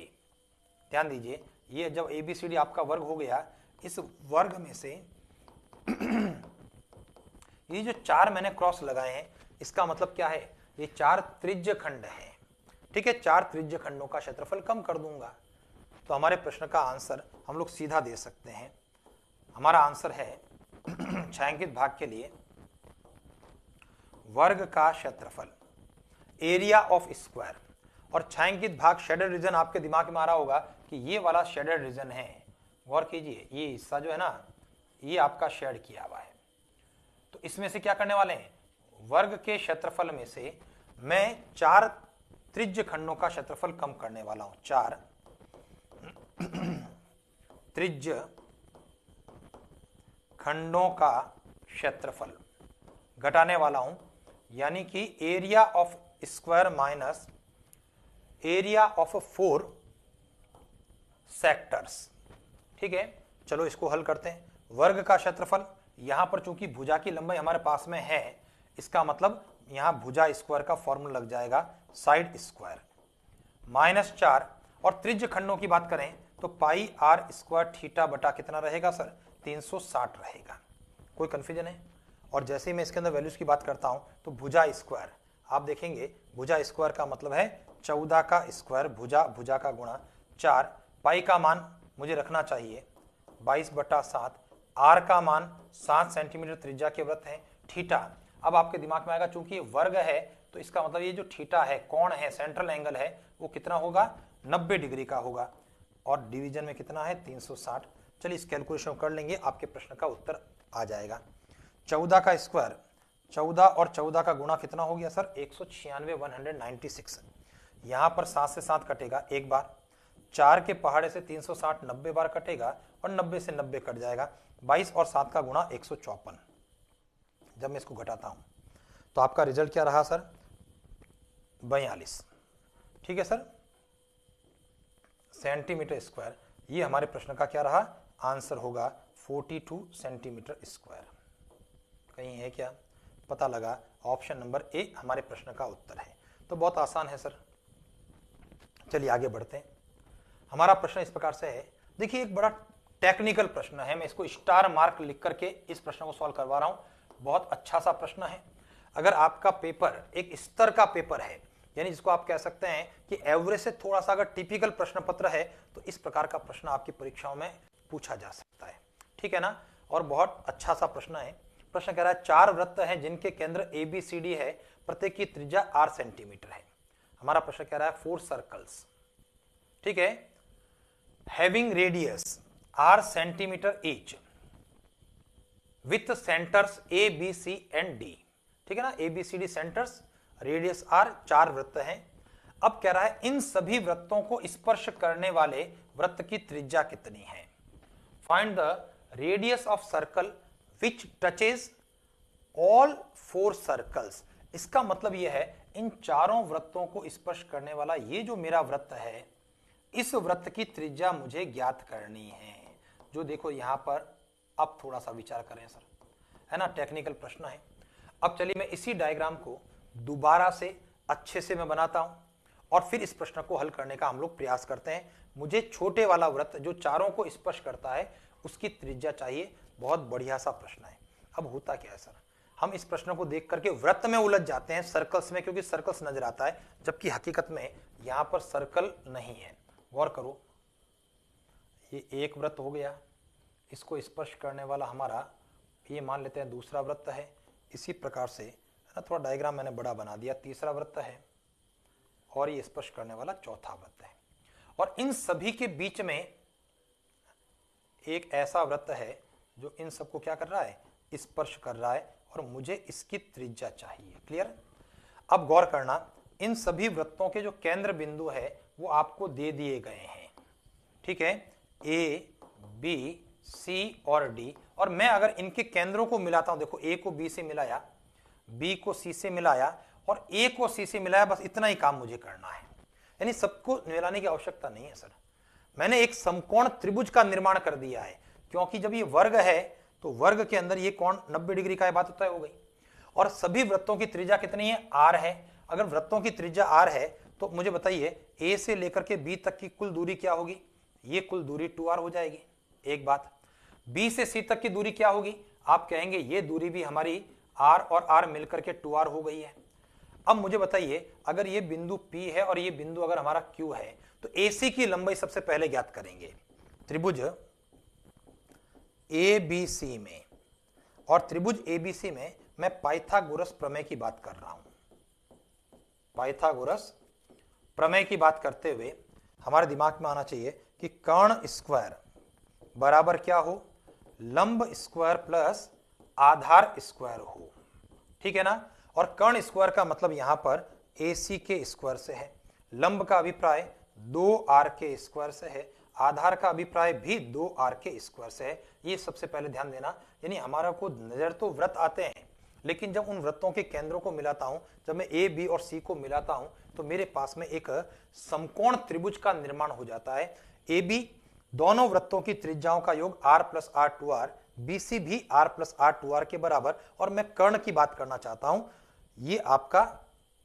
ध्यान दीजिए ये जब एबीसीडी आपका वर्ग हो गया, इस वर्ग में से ये जो 4 मैंने क्रॉस लगाए हैं इसका मतलब क्या है, ये 4 त्रिज्य खंड हैं। ठीक है, 4 त्रिज्य खंडों का क्षेत्रफल कम कर दूंगा तो हमारे प्रश्न का आंसर हम लोग सीधा दे सकते हैं। हमारा आंसर है छायांकित भाग के लिए वर्ग का क्षेत्रफल, एरिया ऑफ स्क्वायर। और छायांकित भाग शेडेड रीजन आपके दिमाग में आ रहा होगा कि ये वाला शेडेड रीजन है। गौर कीजिए ये हिस्सा जो है ना, ये आपका शेड किया हुआ है। तो इसमें से क्या करने वाले हैं, वर्ग के क्षेत्रफल में से मैं 4 त्रिज्य खंडों का क्षेत्रफल कम करने वाला हूं। 4 त्रिज्य खंडों का क्षेत्रफल घटाने वाला हूं, यानी कि area of square minus area of 4 sectors. ठीक है, चलो इसको हल करते हैं। वर्ग का क्षेत्रफल, यहां पर चूंकि भुजा की लंबाई हमारे पास में है, इसका मतलब यहां भुजा स्क्वायर का फॉर्मूला लग जाएगा साइड स्क्वायर माइनस 4। और त्रिज्य खंडों की बात करें तो पाई आर स्क्वायर थीटा बटा कितना रहेगा सर, 360 रहेगा। कोई कंफ्यूजन है। और जैसे ही मैं इसके अंदर वैल्यूज की बात करता हूं तो भुजा स्क्वायर, आप देखेंगे भुजा स्क्वायर का मतलब है 14 का स्क्वायर, भुजा का गुणा 4। पाई का मान मुझे रखना चाहिए 22/7, आर का मान 7 सेंटीमीटर त्रिज्या के वृत्त है। थीटा, अब आपके दिमाग में आएगा चूंकि ये वर्ग है तो इसका मतलब ये जो थीटा है, कोण है, सेंट्रल एंगल है, वो कितना होगा, 90 डिग्री का होगा। और डिवीजन में कितना है, 360। चलिए इस कैलकुलेशन कर लेंगे, आपके प्रश्न का उत्तर आ जाएगा। 14 का स्क्वायर, 14 और 14 का गुणा कितना हो गया सर, 196, 196। यहां पर 7 से 7 कटेगा एक बार, 4 के पहाड़े से 360 90 बार कटेगा और 90 से 90 कट जाएगा। 22 और 7 का गुणा 154। जब मैं इसको घटाता हूं तो आपका रिजल्ट क्या रहा सर, 42। ठीक है सर, सेंटीमीटर स्क्वायर। ये हमारे प्रश्न का क्या रहा, आंसर होगा 42 सेंटीमीटर स्क्वायर। कहीं है क्या, पता लगा, ऑप्शन नंबर ए हमारे प्रश्न का उत्तर है। तो बहुत आसान है सर। चलिए आगे बढ़ते हैं। हमारा प्रश्न इस प्रकार से है, देखिए एक बड़ा टेक्निकल प्रश्न है, मैं इसको स्टार मार्क लिख करके इस प्रश्न को सॉल्व करवा रहा हूं। बहुत अच्छा सा प्रश्न है। अगर आपका पेपर एक स्तर का पेपर है, यानी जिसको आप कह सकते हैं कि एवरेज से थोड़ा सा अगर टिपिकल प्रश्न पत्र है, तो इस प्रकार का प्रश्न आपकी परीक्षाओं में पूछा जा सकता है। ठीक है ना, और बहुत अच्छा सा प्रश्न है। प्रश्न कह रहा है 4 वृत्त हैं जिनके केंद्र ABCD है, प्रत्येक की त्रिज्या 8 सेंटीमीटर है। हमारा प्रश्न कह रहा है 4 सर्कल्स, ठीक है, having radius 8 centimetre each with centres ABC and D। ठीक है ना, ABCD सेंटर्स, रेडियस R, 4 वृत्त हैं। अब कह रहा है इन सभी वृत्तों को स्पर्श करने वाले वृत्त की त्रिज्या कितनी है। Find the radius of circle which touches all 4 circles. इसका मतलब यह है इन चारों वृत्तों को स्पर्श करने वाला ये जो मेरा वृत्त है, इस वृत्त की त्रिज्या मुझे ज्ञात करनी है। जो देखो यहां पर, अब थोड़ा सा विचार करें सर, है ना, टेक्निकल प्रश्न है। अब चलिए मैं इसी डायग्राम को दोबारा से अच्छे से मैं बनाता हूं और फिर इस प्रश्न को हल करने का हम लोग प्रयास करते हैं। मुझे छोटे वाला वृत्त जो चारों को स्पर्श करता है उसकी त्रिज्या चाहिए। बहुत बढ़िया सा प्रश्न है। अब होता क्या है सर, हम इस प्रश्न को देख करके वृत्त में उलझ जाते हैं, सर्कल्स में, क्योंकि सर्कल्स नजर आता है, जबकि हकीकत में यहां पर सर्कल नहीं है। गौर करो, ये एक वृत्त हो गया, इसको स्पर्श करने वाला हमारा ये मान लेते हैं दूसरा वृत्त है। इसी प्रकार से ना, थोड़ा डायग्राम मैंने बड़ा बना दिया, तीसरा वृत्त है और ये स्पर्श करने वाला चौथा वृत्त है। और इन सभी के बीच में एक ऐसा वृत्त है जो इन सबको क्या कर रहा है, स्पर्श कर रहा है और मुझे इसकी त्रिज्या चाहिए। क्लियर? अब गौर करना, इन सभी वृत्तों के जो केंद्र बिंदु है वो आपको दे दिए गए हैं। ठीक है, ए, बी, सी और डी। और मैं अगर इनके केंद्रों को मिलाता हूं, देखो ए को बी से मिलाया, बी को सी से मिलाया और ए को सी से मिलाया, बस इतना ही काम मुझे करना है। यानी सबको मिलाने की आवश्यकता नहीं है सर। मैंने एक समकोण त्रिभुज का निर्माण कर दिया है, क्योंकि जब ये वर्ग है तो वर्ग के अंदर ये कोण 90 डिग्री का बात तय हो गई। और सभी वृत्तों की त्रिज्या कितनी है? आर है। अगर वृत्तों की त्रिज्या आर है तो मुझे बताइए ए से लेकर के बी तक की कुल दूरी क्या होगी? ये कुल दूरी 2r हो जाएगी। एक बात, बी से सी तक की दूरी क्या होगी? आप कहेंगे ये दूरी भी हमारी r और r मिलकर के 2r हो गई है। अब मुझे बताइए, अगर ये बिंदु P है और ये बिंदु अगर हमारा Q है तो AC की लंबाई सबसे पहले ज्ञात करेंगे। त्रिभुज ABC में, और त्रिभुज ABC में मैं पाइथागोरस प्रमेय की बात कर रहा हूं। पाइथागोरस प्रमेय की बात करते हुए हमारे दिमाग में आना चाहिए कि कर्ण स्क्वायर बराबर क्या हो? लंब स्क्वायर प्लस आधार स्क्वायर हो। ठीक है ना? और कर्ण स्क्वायर का मतलब यहां पर AC के स्क्वायर से है, लंब का अभिप्राय 2r के स्क्वायर से है, आधार का अभिप्राय भी 2r के स्क्वायर से है। ये सबसे पहले ध्यान देना। यानी हमारा को नजर तो वृत्त आते हैं, लेकिन जब उन वृत्तों के केंद्रों को मिलाता हूं, जब मैं ए, बी और सी को मिलाता हूं तो मेरे पास में एक समकोण त्रिभुज का निर्माण हो जाता है। ए बी दोनों वृत्तों की त्रिज्याओं का योग r plus r 2r, BC भी r प्लस r 2r के बराबर। और मैं कर्ण की बात करना चाहता हूं, ये आपका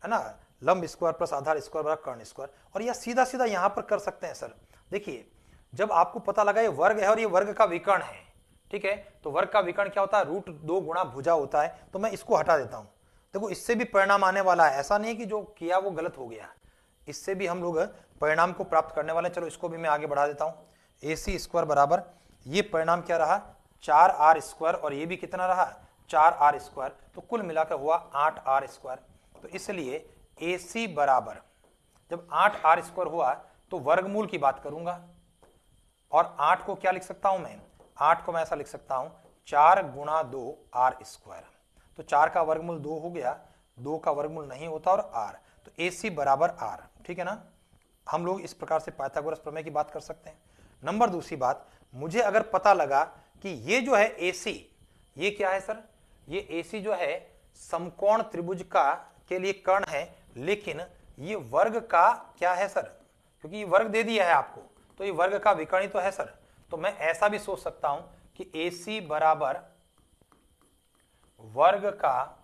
है ना, लंब स्क्वायर प्लस आधार स्क्वायर बराबर कर्ण स्क्वायर। और यह सीधा सीधा यहां पर कर सकते हैं सर। देखिए, जब आपको पता लगा ये वर्ग है और ये वर्ग का विकर्ण है, ठीक है, तो वर्ग का विकर्ण क्या होता है? √2 गुणा भुजा होता है। तो मैं इसको हटा देता हूं। देखो, इससे भी परिणाम आने वाला है, ऐसा नहीं कि जो किया वो गलत हो गया, इससे भी हम लोग परिणाम को प्राप्त करने वाले। चलो इसको भी मैं आगे बढ़ा देता हूं। AC स्क्वायर बराबर, ये परिणाम क्या रहा? 4r स्क्वायर, और ये भी कितना रहा? 4r square. तो कुल मिलाकर हुआ 8r स्क्वायर। तो इसलिए AC बराबर, जब 8r स्क्वायर हुआ तो वर्गमूल की बात करूंगा, और 8 को क्या लिख सकता हूं मैं? 8 को मैं ऐसा लिख सकता हूं 4 गुणा 2r स्क्वायर। तो 4 का वर्गमूल 2 हो गया, 2 का वर्गमूल नहीं होता, और r, तो AC बराबर r। ठीक है ना? हम लोग इस प्रकार से पाइथागोरस प्रमेय की बात कर सकते हैं। नंबर दूसरी बात, मुझे अगर पता लगा कि ये जो है AC, ये क्या है सर? ये AC जो है समकोण त्रिभुज का के लिए कर्ण है, लेकिन ये वर्ग का क्या है सर? क्योंकि ये वर्ग दे दिया है आपको, तो ये वर्ग का विकर्ण ही तो है सर। तो मैं ऐसा भी सोच सकता हूं कि AC बराबर वर्ग का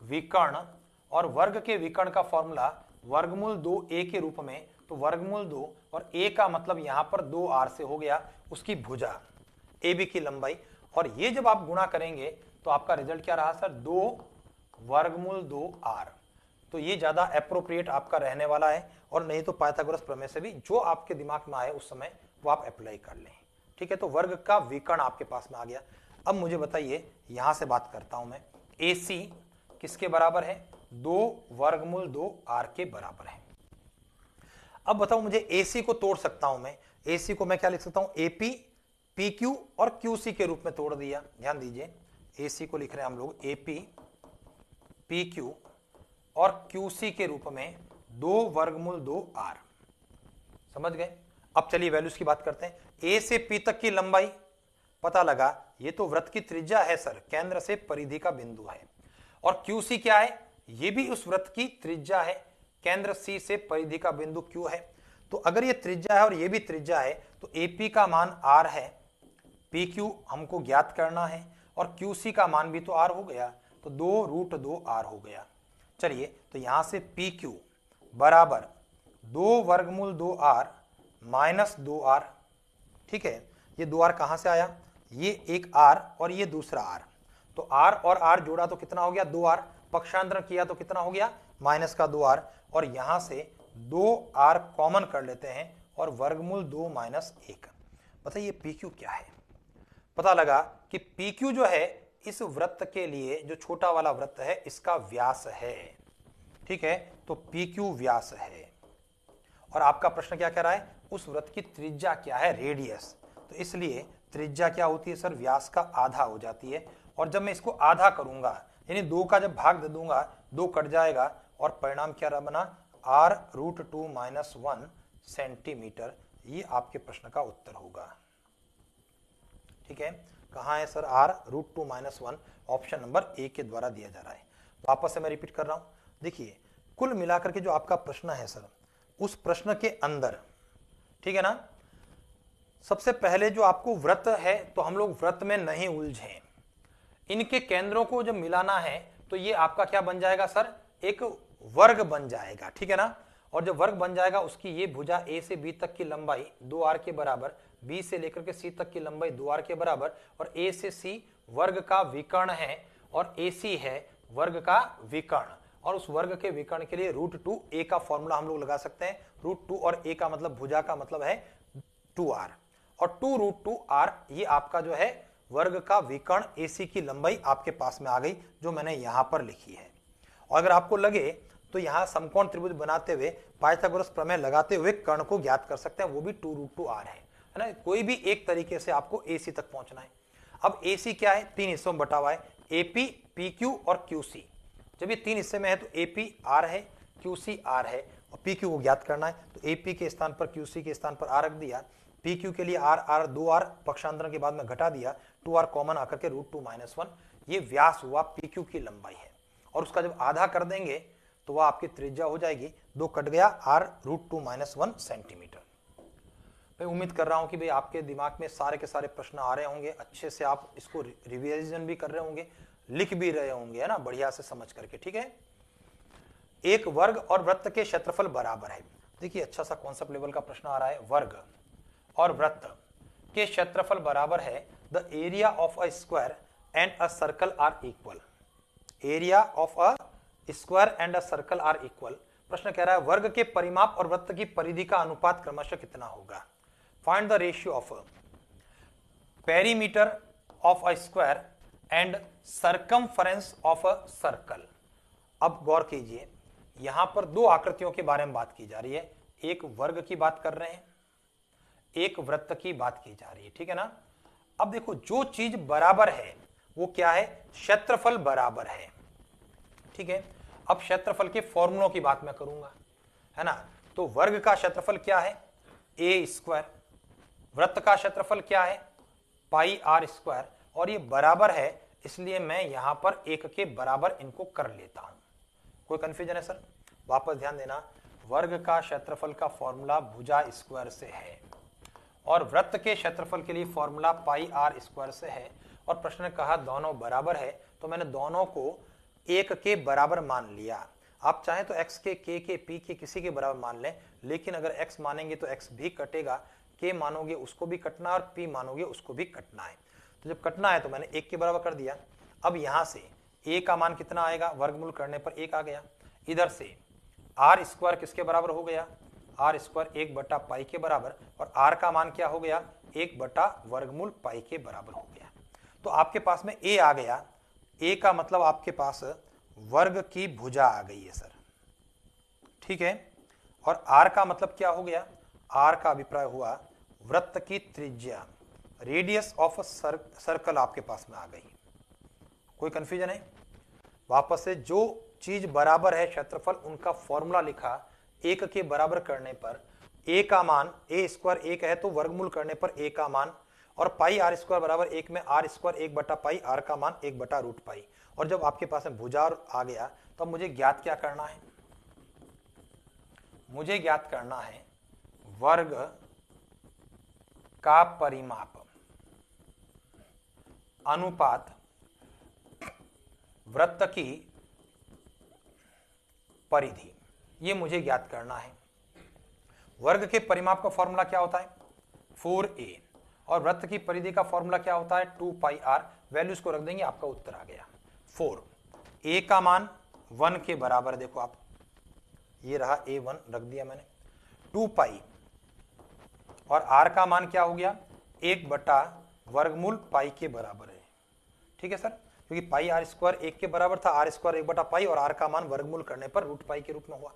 विकर्ण, और वर्ग के विकर्ण का फॉर्मूला वर्गमूल 2a के रूप में। तो वर्गमूल 2 और a का मतलब यहां पर 2r से हो गया उसकी भुजा AB की लंबाई। और ये जब आप गुणा करेंगे तो आपका रिजल्ट क्या रहा सर? 2 वर्गमूल 2r। तो ये ज्यादा एप्रोप्रिएट आपका रहने वाला है, और नहीं तो पाइथागोरस प्रमेय से भी जो आपके दिमाग में आए उस समय वो आप अप्लाई कर लें। ठीक है, तो वर्ग का विकर्ण आपके पास में आ गया। अब मुझे बताइए, यहां से बात करता हूं मैं, AC किसके बराबर है? 2 वर्गमूल 2r के बराबर है। अब बताओ, मुझे AC को तोड़ सकता हूं मैं। AC को मैं क्या लिख सकता हूं? AP, PQ और QC के रूप में तोड़ दिया। ध्यान दीजिए, AC को लिख रहे हैं हम लोग AP, PQ और QC के रूप में 2 वर्गमूल 2r। समझ गए? अब चलिए वैल्यूज की बात करते हैं। A से P तक की लंबाई पता लगा, ये तो वृत्त की त्रिज्या है सर, केंद्र से परिधि का बिंदु है। और QC क्या है? ये भी उस वृत्त की त्रिज्या है, केंद्र C से परिधि का बिंदु Q है। तो अगर ये त्रिज्या है और ये भी त्रिज्या है तो AP का मान r है, PQ हमको ज्ञात करना है, और QC का मान भी तो r हो गया, तो 2√2r हो गया। चलिए, तो यहां से PQ बराबर 2 वर्गमूल 2r माइनस 2r। ठीक है, ये 2r कहां से आया? ये एक r और ये दूसरा r, तो r और r जोड़ा तो कितना हो गया? 2r। पक्षांतरण किया तो कितना हो गया? माइनस का 2r। और यहां से 2r कॉमन कर लेते हैं, और वर्गमूल 2 माइनस 1। बताइए PQ क्या है? पता लगा कि PQ जो है इस वृत्त के लिए, जो छोटा वाला वृत्त है, इसका व्यास है। ठीक है, तो PQ व्यास है। और आपका प्रश्न क्या कह रहा है? उस वृत्त की त्रिज्या क्या है? रेडियस। तो इसलिए त्रिज्या क्या होती है सर? व्यास का आधा हो जाती है। और जब मैं इसको आधा करूंगा यानी 2 का जब भाग दे दूंगा 2 कट जाएगा और परिणाम क्या बना r√2 - 1 सेंटीमीटर। ये आपके प्रश्न का उत्तर होगा। ठीक है, कहां है sir r√2 - 1? Option number A के द्वारा दिया जा रहा है। वापस से मैं रिपीट कर रहा हूं, देखिए कुल मिलाकर के जो आपका प्रश्न है सर, उस प्रश्न के अंदर, ठीक है ना, सबसे पहले जो आपको वृत्त है तो हम लोग वृत्त में नहीं उलझे, इनके केंद्रों को जब मिलाना है तो ये आपका क्या बन जाएगा सर, एक वर्ग बन जाएगा। ठीक है ना, और जब वर्ग बन जाएगा उसकी ये भुजा ए से बी तक की लंबाई 2r के बराबर, बी से लेकर के सी तक की लंबाई 2r के बराबर, और ए से सी वर्ग का विकर्ण है और AC है वर्ग का विकर्ण, और उस वर्ग के विकर्ण के लिए √2a का फॉर्मूला हम लोग लगा सकते हैं। √2 और a का मतलब भुजा का मतलब है 2r, और 2√2r ये आपका जो है वर्ग का विकर्ण AC की लंबाई आपके पास में आ गई, जो मैंने यहां पर लिखी है। और अगर आपको लगे तो यहां समकोण त्रिभुज बनाते हुए पाइथागोरस प्रमेय लगाते हुए कर्ण को ज्ञात कर सकते हैं, वो भी 2√2r है ना। कोई भी एक तरीके से आपको AC तक पहुंचना है। अब AC क्या है, 3 हिस्सों में बटा हुआ है, AP, PQ और QC। जब ये 3 हिस्से में है तो AP R है, QC R है, और PQ को ज्ञात करना है तो AP के स्थान पर QC के स्थान पर R रख दिया, PQ के लिए R 2R पक्षांतरण के बाद में घटा दिया, 2R कॉमन आकर के √2 - 1 ये व्यास हुआ, PQ की लंबाई है, और उसका जब आधा कर देंगे तो वह आपकी त्रिज्या हो जाएगी, 2 कट गया r√2 - 1 सेंटीमीटर। मैं उम्मीद कर रहा हूं कि भाई आपके दिमाग में सारे के सारे प्रश्न आ रहे होंगे, अच्छे से आप इसको रिवीजन भी कर रहे होंगे, लिख भी रहे होंगे, है ना, बढ़िया से समझ करके। ठीक है, एक वर्ग और वृत्त के क्षेत्रफल बराबर है। देखिए अच्छा सा कॉन्सेप्ट लेवल का प्रश्न आ रहा है, वर्ग और वृत्त के क्षेत्रफल बराबर है, the area of a square and a circle are equal. Area of a square and a circle are equal. प्रश्न कह रहा है वर्ग के परिमाप और वृत्त की परिधि का अनुपात क्रमशः कितना होगा। Find the ratio of perimeter of a square and circumference of a circle. अब गौर कीजिए, यहां पर दो आकृतियों के बारे में बात की जा रही है, एक वर्ग की बात कर रहे हैं, एक वृत्त की बात की जा रही है। ठीक है ना। अब देखो जो चीज बराबर है वो क्या है, क्षेत्रफल बराबर है। ठीक है, अब क्षेत्रफल के फॉर्मूलों की बात मैं करूंगा, है ना। तो वर्ग का क्षेत्रफल क्या है, a², वृत्त का क्षेत्रफल क्या है, πr², और ये बराबर है, इसलिए मैं यहां पर एक के बराबर इनको कर लेता हूं। कोई कंफ्यूजन है सर? वापस ध्यान देना, वर्ग का क्षेत्रफल का फॉर्मूला भुजा स्क्वायर से है और वृत्त के क्षेत्रफल के लिए फॉर्मूला πr² से है, और प्रश्न ने कहा दोनों बराबर है, तो मैंने दोनों को एक के बराबर मान लिया। आप चाहें तो x के, k के, p के किसी के बराबर मान लें, लेकिन अगर x मानेंगे तो x भी कटेगा, k मानोगे उसको भी कटना है और p मानोगे उसको भी कटना है। तो जब कटना है तो मैंने एक के बराबर कर दिया। अब यहां से a का मान कितना आएगा, वर्गमूल करने पर 1 आ गया। इधर से r² किसके बराबर हो गया, r² 1/π के बराबर, और r का मान क्या हो गया, 1/वर्गमूल π के बराबर हो गया। तो आपके पास में a आ गया, a का मतलब आपके पास वर्ग की भुजा आ गई है सर। ठीक है, और r का मतलब क्या हो गया, r का अभिप्राय हुआ वृत्त की त्रिज्या, रेडियस ऑफ सर्कल आपके पास में आ गई। कोई कंफ्यूजन है? वापस से जो चीज बराबर है क्षेत्रफल, उनका फॉर्मूला लिखा, एक के बराबर करने पर a का मान, a² 1 है तो वर्गमूल करने पर a का मान, और πr² बराबर 1 में r² 1/π, r का मान 1/√π। और जब आपके पास में भुजा आ गया तो अब मुझे ज्ञात क्या करना है, मुझे ज्ञात करना है वर्ग का परिमाप अनुपात वृत्त की परिधि, ये मुझे ज्ञात करना है। वर्ग के परिमाप का फॉर्मूला क्या होता है, 4a, और वृत्त की परिधि का फॉर्मूला क्या होता है, 2πr। वैल्यूज को रख देंगे, आपका उत्तर आ गया 4। a का मान 1 के बराबर, देखो आप, ये रहा a1 रख दिया मैंने, 2π, और r का मान क्या हो गया, 1/वर्गमूल π के बराबर है। ठीक है सर, क्योंकि πr² 1 के बराबर था, r² 1/π, और r का मान वर्गमूल करने पर √π के रूप में हुआ।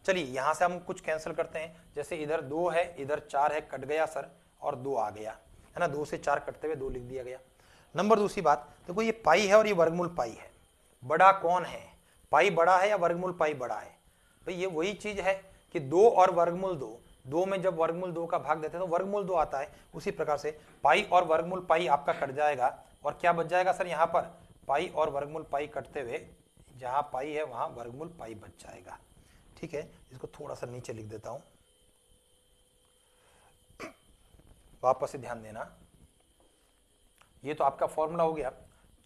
चलिए यहां से हम कुछ कैंसिल करते हैं, जैसे इधर 2 है, इधर 4 है, कट गया सर, और 2 आ गया, है ना, 2 से 4 कटते हुए 2 लिख दिया गया। नंबर दूसरी बात, देखो ये पाई है और ये वर्गमूल पाई है, बड़ा कौन है, पाई बड़ा है या वर्गमूल पाई बड़ा है? भाई ये वही चीज है कि 2 और वर्गमूल 2, 2 में जब वर्गमूल 2 का भाग देते हैं तो वर्गमूल 2 आता है। उसी प्रकार से पाई और वर्गमूल पाई आपका कट जाएगा और क्या बच जाएगा सर, यहाँ पर पाई और वर्गमूल पाई कटते हुए जहां पाई है वहां वर्गमूल पाई बच जाएगा। ठीक है, इसको थोड़ा सा नीचे लिख देता हूं, वापस से ध्यान देना। ये तो आपका फॉर्मूला हो गया,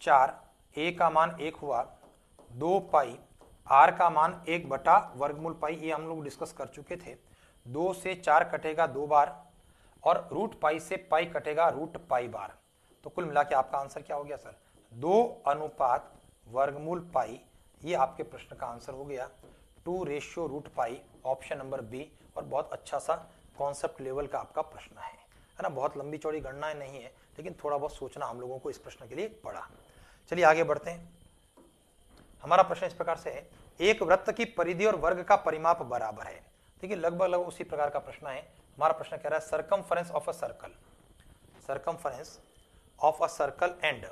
4 a का मान 1 हुआ, 2 पाई r का मान 1 बटा वर्गमूल पाई, ये हम लोग डिस्कस कर चुके थे। 2 से 4 कटेगा 2 बार और रूट पाई से पाई कटेगा रूट पाई बार। तो कुल मिला के आपका आंसर क्या हो गया सर, 2 अनुपात वर्गमूल पाई, ये आपके प्रश्न का आंसर हो गया 2:रूट पाई, ऑप्शन नंबर बी। और बहुत अच्छा सा कॉन्सेप्ट लेवल का आपका प्रश्न है ना, बहुत लंबी चौड़ी गणनाएं नहीं है, लेकिन थोड़ा बहुत सोचना हम लोगों को इस प्रश्न के लिए पड़ा। चलिए आगे बढ़ते हैं। हमारा प्रश्न इस प्रकार से है, एक वृत्त की परिधि और वर्ग का परिमाप बराबर है। देखिए लगभग उसी प्रकार का प्रश्न है। हमारा प्रश्न कह रहा है circumference of a circle, circumference of a circle and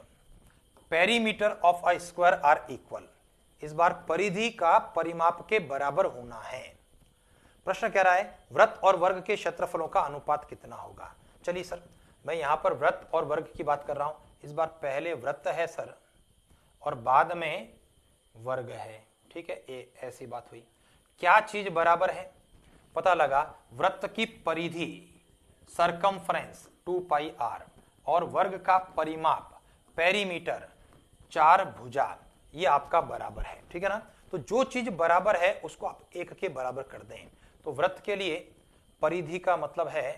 perimeter of a square are equal. इस बार परिधि का परिमाप के बराबर होना है। प्रश्न कह रहा है वृत्त और वर्ग के क्षेत्रफलों का अनुपात कितना होगा। चलिए सर, मैं यहां पर वृत्त और वर्ग की बात कर रहा हूं। इस बार पहले वृत्त है सर और बाद में वर्ग है। ठीक है, ये ऐसी बात हुई। क्या चीज बराबर है, पता लगा वृत्त की परिधि सर्कमफ्रेंस 2 पाई r और वर्ग का परिमाप पेरीमीटर 4 भुजा, ये आपका बराबर है। ठीक है ना, तो जो चीज बराबर है उसको आप 1 के बराबर कर दें। तो वृत्त के लिए परिधि का मतलब है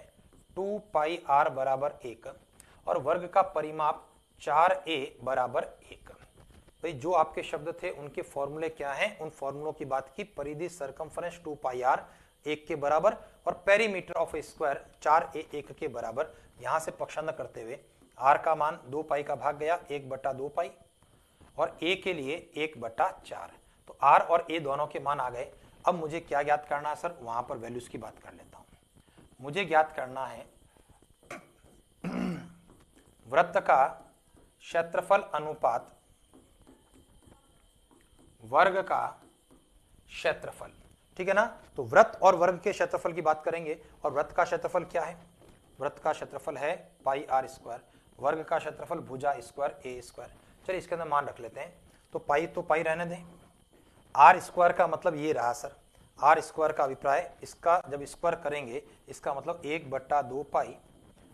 2 पाई r बराबर 1 और वर्ग का परिमाप 4a बराबर 1। भाई जो आपके शब्द थे उनके फॉर्मूले क्या हैं, उन फॉर्मूलों की बात की। परिधि सर्कमफ्रेंस 2 पाई r 1 के बराबर और perimeter of A square 4a 1 के बराबर। यहां से पक्षांतर करते हुए r का मान 2 पाई का भाग गया 1 बटा 2 पाई और a के लिए 1 बटा 4। तो r और a दोनों के मान आ गए। अब मुझे क्या ज्ञात करना है सर, वहां पर वैल्यूज की बात कर लेता हूं। मुझे ज्ञात करना है वृत्त का क्षेत्रफल अनुपात वर्ग का क्षेत्रफल। ठीक है ना, तो वृत्त और वर्ग के क्षेत्रफल की बात करेंगे। और वृत्त का क्षेत्रफल क्या है, वृत्त का क्षेत्रफल है पाई r स्क्वायर, वर्ग का क्षेत्रफल भुजा स्क्वायर a स्क्वायर। चलिए इसके अंदर मान रख लेते हैं। तो पाई रहने दें। r स्क्वायर का मतलब ये रहा सर, r स्क्वायर का अभिप्राय, इसका जब स्क्वायर करेंगे इसका मतलब 1 बटा 2 पाई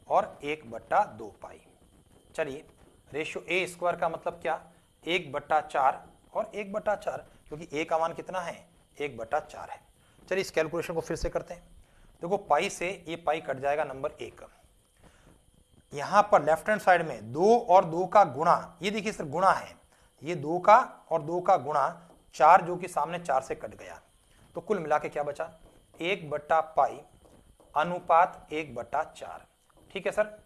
और 1 बटा 2 पाई। चलिए रेशियो a स्क्वायर का मतलब क्या, 1 बटा 4 और 1 बटा 4, क्योंकि a का मान कितना है 1 बटा 4 है। चलिए इस कैलकुलेशन को फिर से करते हैं। देखो पाई से ये पाई कट जाएगा नंबर 1। यहां पर लेफ्ट हैंड साइड में 2 और 2 का गुणा, ये देखिए सर गुणा है, ये 2 का और 2 का गुणा 4 जो कि सामने 4 से कट गया। तो कुल मिला के क्या बचा, 1 बटा पाई अनुपात 1 बटा 4। ठीक है सर,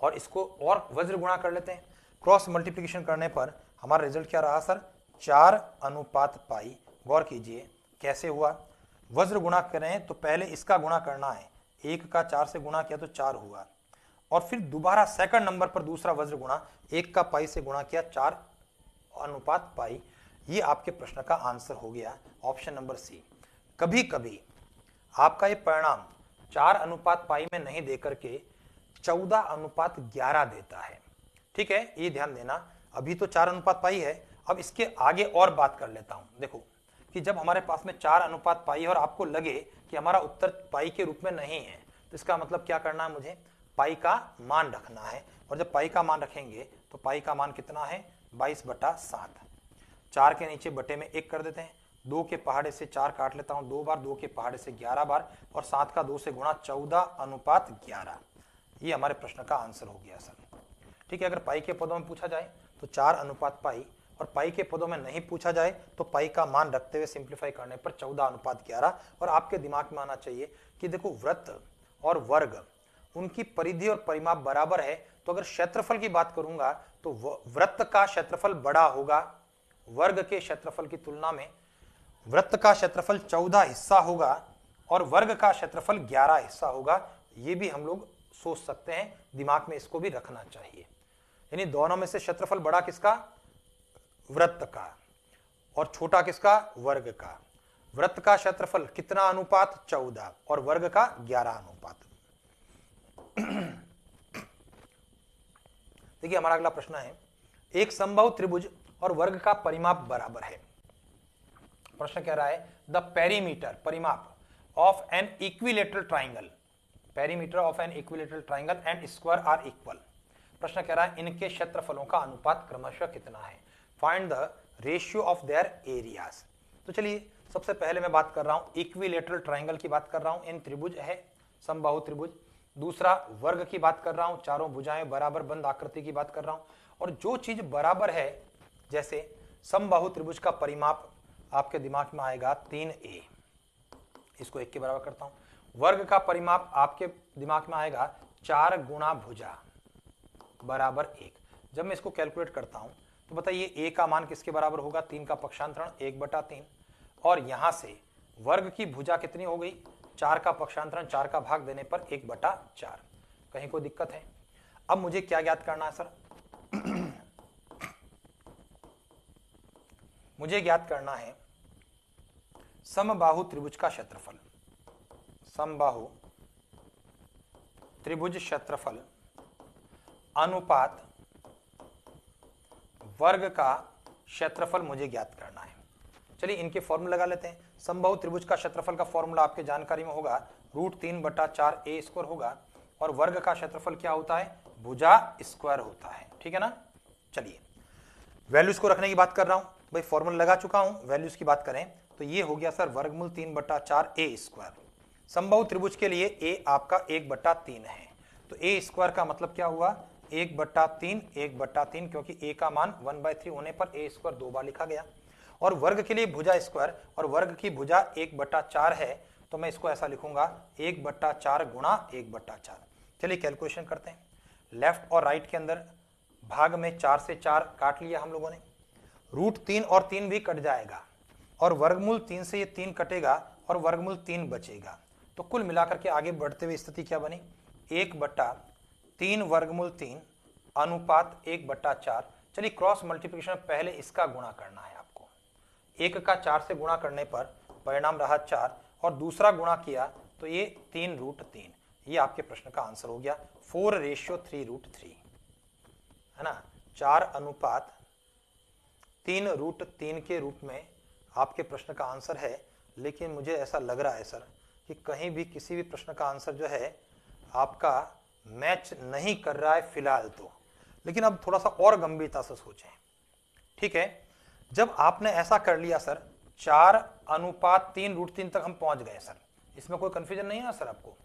और इसको और वज्र गुणा कर लेते हैं। क्रॉस मल्टीप्लिकेशन करने पर हमारा रिजल्ट क्या रहा सर, 4 अनुपात पाई। गौर कीजिए कैसे हुआ, वज्र गुणा करें तो पहले इसका गुणा करना है, 1 का 4 से गुणा किया तो 4 हुआ, और फिर दोबारा सेकंड नंबर पर दूसरा वज्र गुणा, 1 का पाई से गुणा किया 4 अनुपात पाई। ये आपके प्रश्न का आंसर हो गया ऑप्शन नंबर सी। कभी कभी आपका ये परिणाम 4 अनुपात पाई में नहीं देकर के 14 अनुपात 11 देता है। ठीक है, ये ध्यान देना। अभी तो 4 अनुपात पाई है, अब इसके आगे और बात कर लेता हूं। देखो कि जब हमारे पास में 4 अनुपात पाई है और आपको लगे कि हमारा उत्तर पाई के रूप में नहीं है, तो इसका मतलब क्या करना है, मुझे पाई का मान रखना है। और जब पाई का मान रखेंगे तो पाई का मान कितना है 22 बटा 7। 4 के नीचे बटे में 1 कर देते हैं, 2 के पहाड़े से 4 काट लेता हूं 2 बार, 2 के पहाड़े से 11 बार, और 7 का 2 से गुणा 14 अनुपात 11। ये हमारे प्रश्न का आंसर हो गया सर। ठीक है, अगर पाई के पदों में पूछा जाए तो 4 अनुपात पाई, और पाई के पदों में नहीं पूछा जाए तो पाई का मान रखते हुए सिंप्लीफाई करने पर 14 अनुपात 11। और आपके दिमाग में आना चाहिए कि देखो वृत्त और वर्ग उनकी परिधि और परिमाप बराबर है, तो अगर क्षेत्रफल की बात करूंगा तो वृत्त का क्षेत्रफल बड़ा होगा वर्ग के क्षेत्रफल की तुलना में। वृत्त का क्षेत्रफल 14 हिस्सा होगा और वर्ग का क्षेत्रफल 11 हिस्सा होगा। ये भी हम लोग सोच सकते हैं, दिमाग में इसको भी रखना चाहिए। यानी दोनों में से क्षेत्रफल बड़ा किसका? वृत्त का, और छोटा किसका? वर्ग का। वृत्त का क्षेत्रफल कितना अनुपात? 14, और वर्ग का 11 अनुपात। देखिए हमारा अगला प्रश्न है, एक समबाहु त्रिभुज और वर्ग का परिमाप बराबर है। प्रश्न कह रहा है द पेरीमीटर, परिमाप of an equilateral triangle, perimeter of an equilateral triangle and square are equal. प्रश्न कह रहा है इनके क्षेत्रफलों का अनुपात क्रमशः कितना है। Find the ratio of their areas. तो चलिए सबसे पहले मैं बात कर रहा हूं इक्विलेटरल ट्राइंगल की बात कर रहा हूं, इन त्रिभुज है समबाहु त्रिभुज। दूसरा वर्ग की बात कर रहा हूं, चारों भुजाएं बराबर बंद आकृति की बात कर रहा हूं। और जो चीज बराबर है, जैसे समबाहु त्रिभुज का परिमाप आपके दिमाग में आएगा 3a, इसको 1 के बराबर करता हूं। वर्ग का परिमाप आपके दिमाग में आएगा 4 गुणा भुजा बराबर 1। जब मैं इसको कैलकुलेट करता हूं तो बताइए a का मान किसके बराबर होगा? 3 का पक्षांतरण 1/3, और यहां से वर्ग की भुजा कितनी हो गई? 4 का पक्षांतरण 4 का भाग देने पर 1/4। कहीं कोई दिक्कत है? अब मुझे क्या ज्ञात करना है सर? मुझे ज्ञात करना है समबाहु त्रिभुज का क्षेत्रफल, समबाहु त्रिभुज क्षेत्रफल अनुपात वर्ग का क्षेत्रफल मुझे ज्ञात करना है। चलिए इनके फॉर्मूला लगा लेते हैं। समबाहु त्रिभुज का क्षेत्रफल का फॉर्मूला आपके जानकारी में होगा, √3/4a² होगा, और वर्ग का क्षेत्रफल क्या होता है? भुजा स्क्वायर होता है। ठीक है ना? चलिए वैल्यूज को रखने की बात कर रहा हूं भाई, फॉर्मूला लगा चुका हूं। वैल्यूज की बात करें तो ये हो गया सर वर्गमूल 3/4a²। समबाहु त्रिभुज के लिए a आपका 1/3 है, तो a² का मतलब क्या हुआ? 1/3, क्योंकि a का मान 1/3 होने पर a² 2 बार लिखा गया। और वर्ग के लिए भुजा स्क्वायर, और वर्ग की भुजा 1/4 है, तो मैं इसको ऐसा लिखूंगा 1/4 गुणा 1/4। चलिए कैलकुलेशन करते हैं। लेफ्ट और राइट के अंदर भाग में 4 से 4 काट लिया हम लोगों ने, √3 और 3 भी कट जाएगा, और वर्गमूल 3 से ये 3 कटेगा और वर्गमूल 3 बचेगा। तो कुल मिलाकर के आगे बढ़ते हुए स्थिति क्या बनी? 1/3 वर्गमूल 3 अनुपात 1/4। चलिए क्रॉस मल्टीप्लिकेशन पहले इसका गुणा करना है आपको। 1 का 4 से गुणा करने पर परिणाम रहा 4, और दूसरा गुणा किया तो ये 3√3। ये आपके प्रश्न का आंसर हो गया 4:3√3, है ना? 4 अनुपात 3√3 के रूप में आपके प्रश्न का आंसर है। लेकिन मुझे ऐसा लग रहा है सर कि कहीं भी किसी भी प्रश्न का आंसर जो है आपका मैच नहीं कर रहा है फिलहाल तो। लेकिन अब थोड़ा सा और गंभीरता से सोचें। ठीक है, जब आपने ऐसा कर लिया सर 4:3√3 तक हम पहुंच गए सर, इसमें कोई कंफ्यूजन नहीं है ना सर आपको?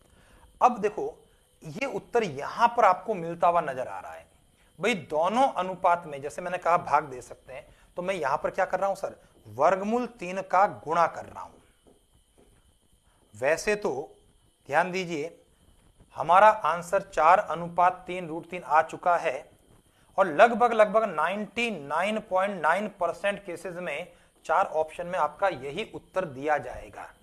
अब देखो ये उत्तर यहां पर आपको मिलता हुआ नजर आ रहा है भाई, दोनों अनुपात में जैसे मैंने कहा भाग दे सकते हैं, तो मैं यहां पर क्या कर रहा हूं सर? वर्गमूल 3 का गुणा कर रहा हूं। वैसे तो ध्यान दीजिए हमारा आंसर 4:3√3 आ चुका है, और लगभग 99.9% केसेस में 4 ऑप्शन में आपका यही उत्तर दिया जाएगा।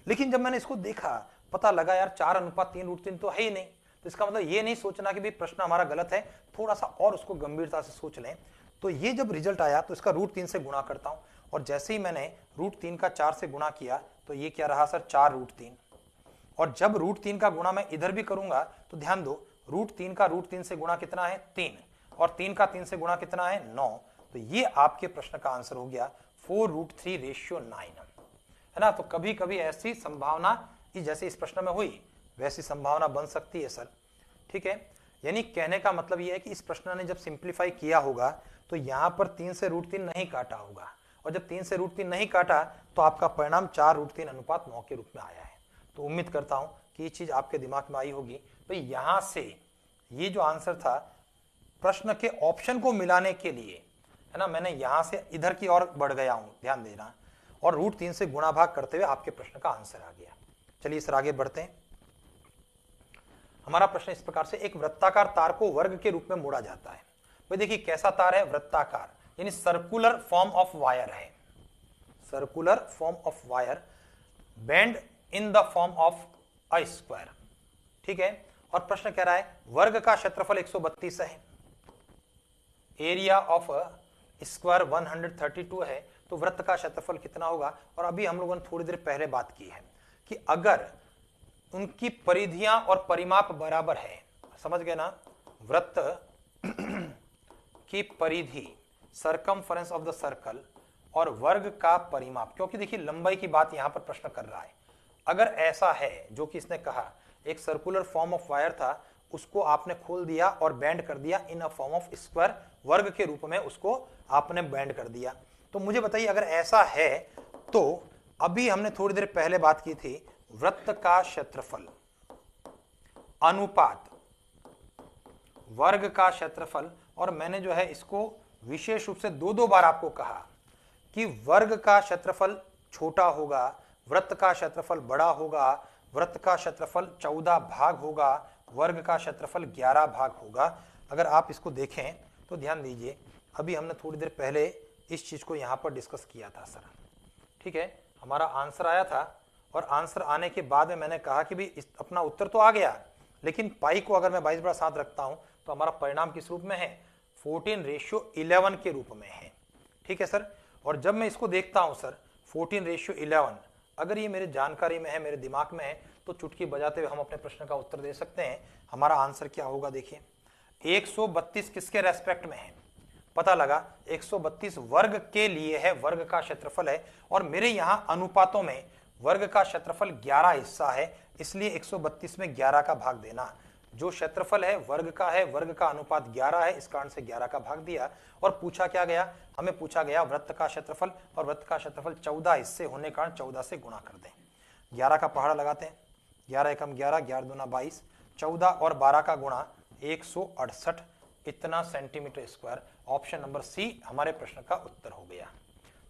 लेकिन जब मैंने इसको देखा, पता लगा यार 4:3√3 तो है ही नहीं, तो इसका मतलब ये नहीं सोचना कि भाई प्रश्न हमारा गलत है, थोड़ा सा और उसको गंभीरता से सोच लें। तो ये जब रिजल्ट आया तो इसका √3 से गुणा करता हूं, और जैसे ही मैंने √3 का 4 से गुणा किया तो ये क्या रहा सर? 4√3। और जब √3 का गुणा मैं इधर भी करूंगा तो ध्यान दो, √3 का √3 से गुणा कितना है? 3, और 3 का 3 से गुणा कितना है? 9। तो ये आपके प्रश्न का आंसर हो गया 4√3:9, है ना? तो कभी कभी ऐसी संभावना जैसे इस प्रश्न में हुई वैसी संभावना बन सकती है सर। ठीक है, यानी कहने का मतलब यह है कि इस प्रश्न ने जब सिंप्लीफाई किया होगा तो यहां पर 3 से √3 नहीं काटा होगा, और जब 3 से √3 नहीं काटा तो आपका परिणाम 4√3:9 के रूप में आया है। तो उम्मीद करता हूं कि ये चीज आपके दिमाग में आई होगी। भाई यहां से ये जो आंसर था प्रश्न के ऑप्शन को मिलाने के लिए, है ना, मैंने यहां से इधर की ओर बढ़ गया हूं, ध्यान देना, और √3 से गुणा भाग करते हुए आपके प्रश्न का आंसर आ गया। चलिए सर आगे बढ़ते हैं। हमारा प्रश्न इस प्रकार से, एक वृत्ताकार तार को वर्ग के रूप में मोड़ा जाता है। भाई देखिए कैसा तार है? वृत्ताकार, यानी सर्कुलर फॉर्म ऑफ वायर है, circular form of wire bend in the form of a square. ठीक है, और प्रश्न कह रहा है वर्ग का क्षेत्रफल 132 है। एरिया ऑफ स्क्वायर 132 है, तो वृत्त का क्षेत्रफल कितना होगा। और अभी हम लोगों ने थोड़ी देर पहले बात की है कि अगर उनकी परिधियां और परिमाप बराबर है, समझ गए ना, वृत्त की परिधि सर्कमफरेंस ऑफ द सर्कल और वर्ग का परिमाप, क्योंकि देखिए लंबाई की बात यहां पर प्रश्न कर रहा है। अगर ऐसा है जो कि इसने कहा, एक सर्कुलर फॉर्म ऑफ वायर था, उसको आपने खोल दिया और बैंड कर दिया इन अ फॉर्म ऑफ स्क्वायर, वर्ग के रूप में उसको आपने बैंड कर दिया। तो मुझे बताइए अगर ऐसा है तो अभी हमने थोड़ी देर पहले बात की थी वृत्त का क्षेत्रफल अनुपात वर्ग का क्षेत्रफल, और मैंने जो है इसको विशेष रूप से दो बार आपको कहा कि वर्ग का क्षेत्रफल छोटा होगा, वृत्त का क्षेत्रफल बड़ा होगा, वृत्त का क्षेत्रफल 14 भाग होगा, वर्ग का क्षेत्रफल 11 भाग होगा। अगर आप इसको देखें तो ध्यान दीजिए, अभी हमने थोड़ी देर पहले इस चीज को यहां पर डिस्कस किया था सर, ठीक है। हमारा आंसर आया था और आंसर आने के बाद में मैंने कहा कि भाई अपना उत्तर तो आ गया, लेकिन पाई को अगर मैं 22/7 रखता हूं तो हमारा परिणाम किस रूप में है, 14:11 के रूप में है, ठीक है सर। और जब मैं इसको देखता हूं सर 14:11, अगर ये मेरे जानकारी में है, मेरे दिमाग में है, तो चुटकी बजाते हुए हम अपने प्रश्न का उत्तर दे सकते हैं। हमारा आंसर क्या होगा, देखिए 132 किसके रेस्पेक्ट में है, पता लगा 132 वर्ग के लिए है, वर्ग का क्षेत्रफल है। और मेरे यहां अनुपातों में वर्ग का क्षेत्रफल 11 हिस्सा है, इसलिए 132 में 11 का भाग देना। जो क्षेत्रफल है वर्ग का है, वर्ग का अनुपात 11 है, इस कारण से 11 का भाग दिया। और पूछा क्या गया, हमें पूछा गया वृत्त का क्षेत्रफल, और वृत्त का क्षेत्रफल 14 हिस्से होने के कारण 14 से गुणा कर दें। 11 का पहाड़ा लगाते हैं, 11 एकम 11, 11 दूना 22, 14 और 12 का गुणा 168 इतना centimetre square. Option number C हमारे प्रश्न का उत्तर हो गया।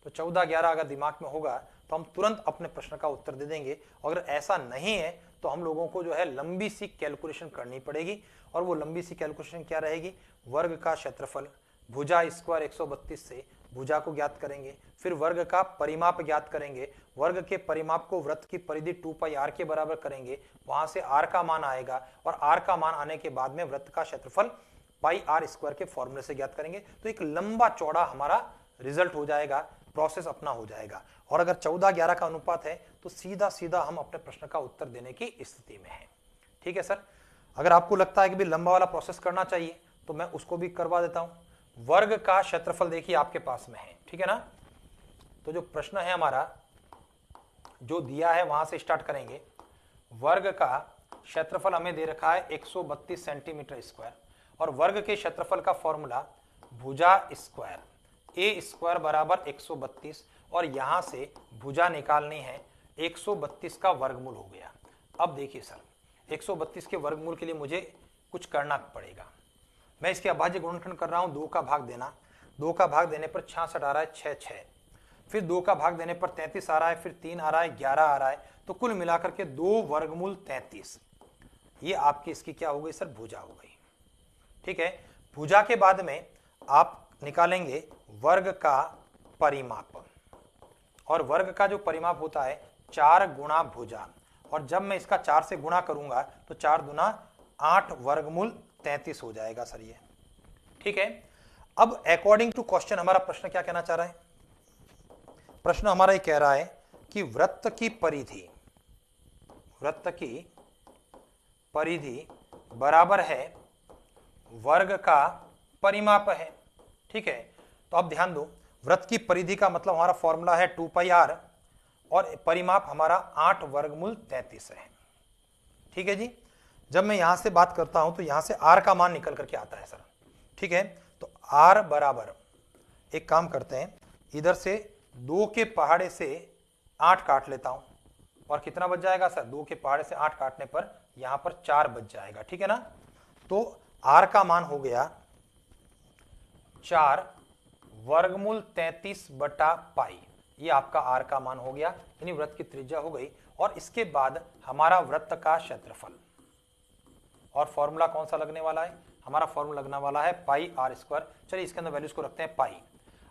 तो 14-11 अगर दिमाग में होगा तो हम तुरंत अपने प्रश्न का उत्तर दे देंगे। अगर ऐसा नहीं है तो हम लोगों को जो है लंबी सी कैलकुलेशन करनी पड़ेगी, और वो लंबी सी कैलकुलेशन क्या रहेगी, वर्ग का क्षेत्रफल भुजा स्क्वायर 132 से भुजा को ज्ञात करेंगे, फिर वर्ग का परिमाप ज्ञात करेंगे, वर्ग के परिमाप को वृत्त की परिधि 2πr के बराबर करेंगे, वहां से r का मान आएगा, और r का मान आने के बाद में वृत्त का क्षेत्रफल πr² के फॉर्मूले से ज्ञात करेंगे। तो एक लंबा चौड़ा हमारा रिजल्ट हो जाएगा, प्रोसेस अपना हो जाएगा। और अगर 14-11 का अनुपात है तो सीधा सीधा हम अपने प्रश्न का उत्तर देने की स्थिति में हैं, ठीक है सर। अगर आपको लगता है कि भी लंबा वाला प्रोसेस करना चाहिए तो मैं उसको भी करवा देता हूं। वर्ग का क्षेत्रफल देखिए आपके पास में है, ठीक है ना। तो जो प्रश्न है हमारा जो दिया है वहां से स्टार्ट करेंगे। वर्ग का क्षेत्रफल हमें दे रखा है 132 सेंटीमीटर स्क्वायर, और वर्ग के क्षेत्रफल का फॉर्मूला भुजा स्क्वायर ए स्क्वायर बराबर 132, और यहां से भुजा निकालनी है, 132 का वर्गमूल हो गया। अब देखिए सर 132 के वर्गमूल के लिए मुझे कुछ करना पड़ेगा। मैं इसके अभाज्य गुणनखंड कर रहा हूं, 2 का भाग देना, 2 का भाग देने पर 66 आ रहा है, 6, फिर 2 का भाग देने पर 33 आ रहा है, फिर 3 आ रहा है, 11 आ रहा है, तो कुल मिलाकर के 2 वर्गमूल 33। ये आपकी इसकी क्या हो गई सर, भुजा हो गई, ठीक है। भुजा के बाद में आप निकालेंगे वर्ग का परिमाप, और वर्ग का जो परिमाप होता है 4 गुणा भुजा, और जब मैं इसका 4 से गुणा करूंगा तो 4 दूना 8 वर्गमूल 33 हो जाएगा सर ये, ठीक है। अब अकॉर्डिंग टू क्वेश्चन हमारा प्रश्न क्या कहना चाह रहा है, प्रश्न हमारा ये कह रहा है कि वृत्त की परिधि बराबर है वर्ग का परिमाप है, ठीक है। तो अब ध्यान दो, वृत्त की परिधि का मतलब हमारा फॉर्मूला है 2πr, और परिमाप हमारा 8 वर्गमूल 33 है, ठीक है जी। जब मैं यहां से बात करता हूं तो यहां से r का मान निकल करके आता है सर, ठीक है। तो r बराबर, एक काम करते हैं, इधर से 2 के पहाड़े से 8 काट लेता हूं, और कितना बच जाएगा सर, 2 के पहाड़े से 8 काटने पर यहां पर 4 बच जाएगा, ठीक है ना। तो r का मान हो गया 4 वर्गमूल 33/π, ये आपका r का मान हो गया, यानी वृत्त की त्रिज्या हो गई। और इसके बाद हमारा वृत्त का क्षेत्रफल, और फॉर्मूला कौन सा लगने वाला है, हमारा फॉर्मूला लगने वाला है πr²। चलिए इसके अंदर वैल्यूज को रखते हैं, पाई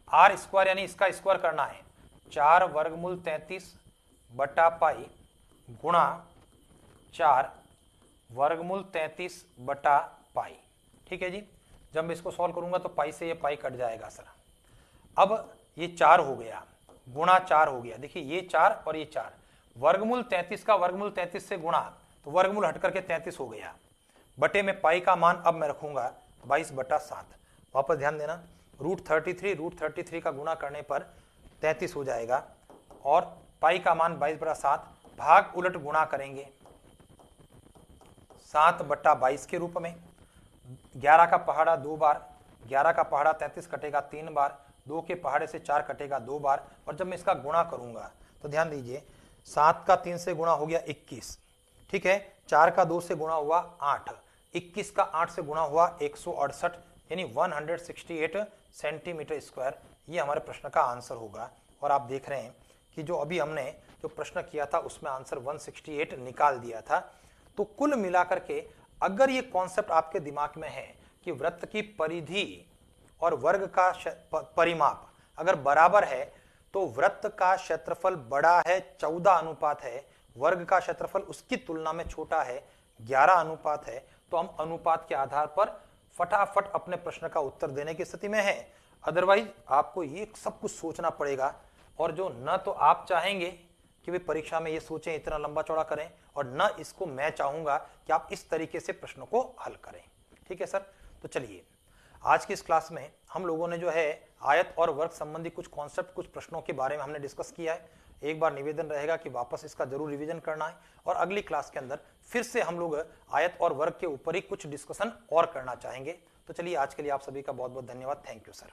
r² यानी इसका स्क्वायर करना है, 4 वर्गमूल 33/π गुणा 4 वर्गमूल 33/π, ठीक है जी। जब मैं इसको सॉल्व करूंगा तो पाई से ये पाई कट जाएगा सर। अब ये 4 हो गया गुणा 4 हो गया, देखिए ये 4 और ये 4, वर्गमूल 33 का वर्गमूल 33 से गुणा तो वर्गमूल हट करके 33 हो गया, बटे में पाई का मान अब मैं रखूंगा 22/7। वापस ध्यान देना, √33 का गुणा करने पर 33 हो जाएगा और पाई का मान 22/7, भाग उलट गुणा करेंगे 7/22 के रूप में। 11 का पहाड़ा 2 बार, 11 का पहाड़ा 33 कटेगा 3 बार, 2 के पहाड़े से 4 कटेगा 2 बार, और जब मैं इसका गुणा करूंगा तो ध्यान दीजिए 7 का 3 से गुणा हो गया 21, ठीक है, 4 का 2 से गुणा हुआ 8, 21 का 8 से गुणा हुआ 168, यानी 168 सेंटीमीटर स्क्वायर। ये हमारे प्रश्न का आंसर होगा। और आप देख रहे हैं कि जो अभी हमने जो प्रश्न किया था उसमें आंसर 168 निकाल दिया था। तो कुल मिलाकर के अगर ये कॉन्सेप्ट आपके दिमाग में है कि वृत्त की परिधि और वर्ग का परिमाप अगर बराबर है तो वृत्त का क्षेत्रफल बड़ा है 14 अनुपात है, वर्ग का क्षेत्रफल उसकी तुलना में छोटा है 11 अनुपात है, तो हम अनुपात के आधार पर फटाफट अपने प्रश्न का उत्तर देने की स्थिति में है। अदरवाइज आपको ये सब कुछ सोचना पड़ेगा, और जो न तो आप चाहेंगे कि वे परीक्षा में ये सोचें इतना लंबा चौड़ा करें, और न इसको मैं चाहूंगा कि आप इस तरीके से प्रश्नों को हल करें। ठीक है सर, तो चलिए आज की इस क्लास में हम लोगों ने जो है आयत और वर्ग संबंधी कुछ कॉन्सेप्ट, कुछ प्रश्नों के बारे में हमने डिस्कस किया है। एक बार निवेदन रहेगा कि वापस इसका जरूर रिवीजन करना है, और अगली क्लास के अंदर फिर से हम लोग आयत और वर्ग के ऊपर ही कुछ डिस्कशन और करना चाहेंगे। तो चलिए आज के लिए आप सभी का बहुत बहुत धन्यवाद। Thank you sir.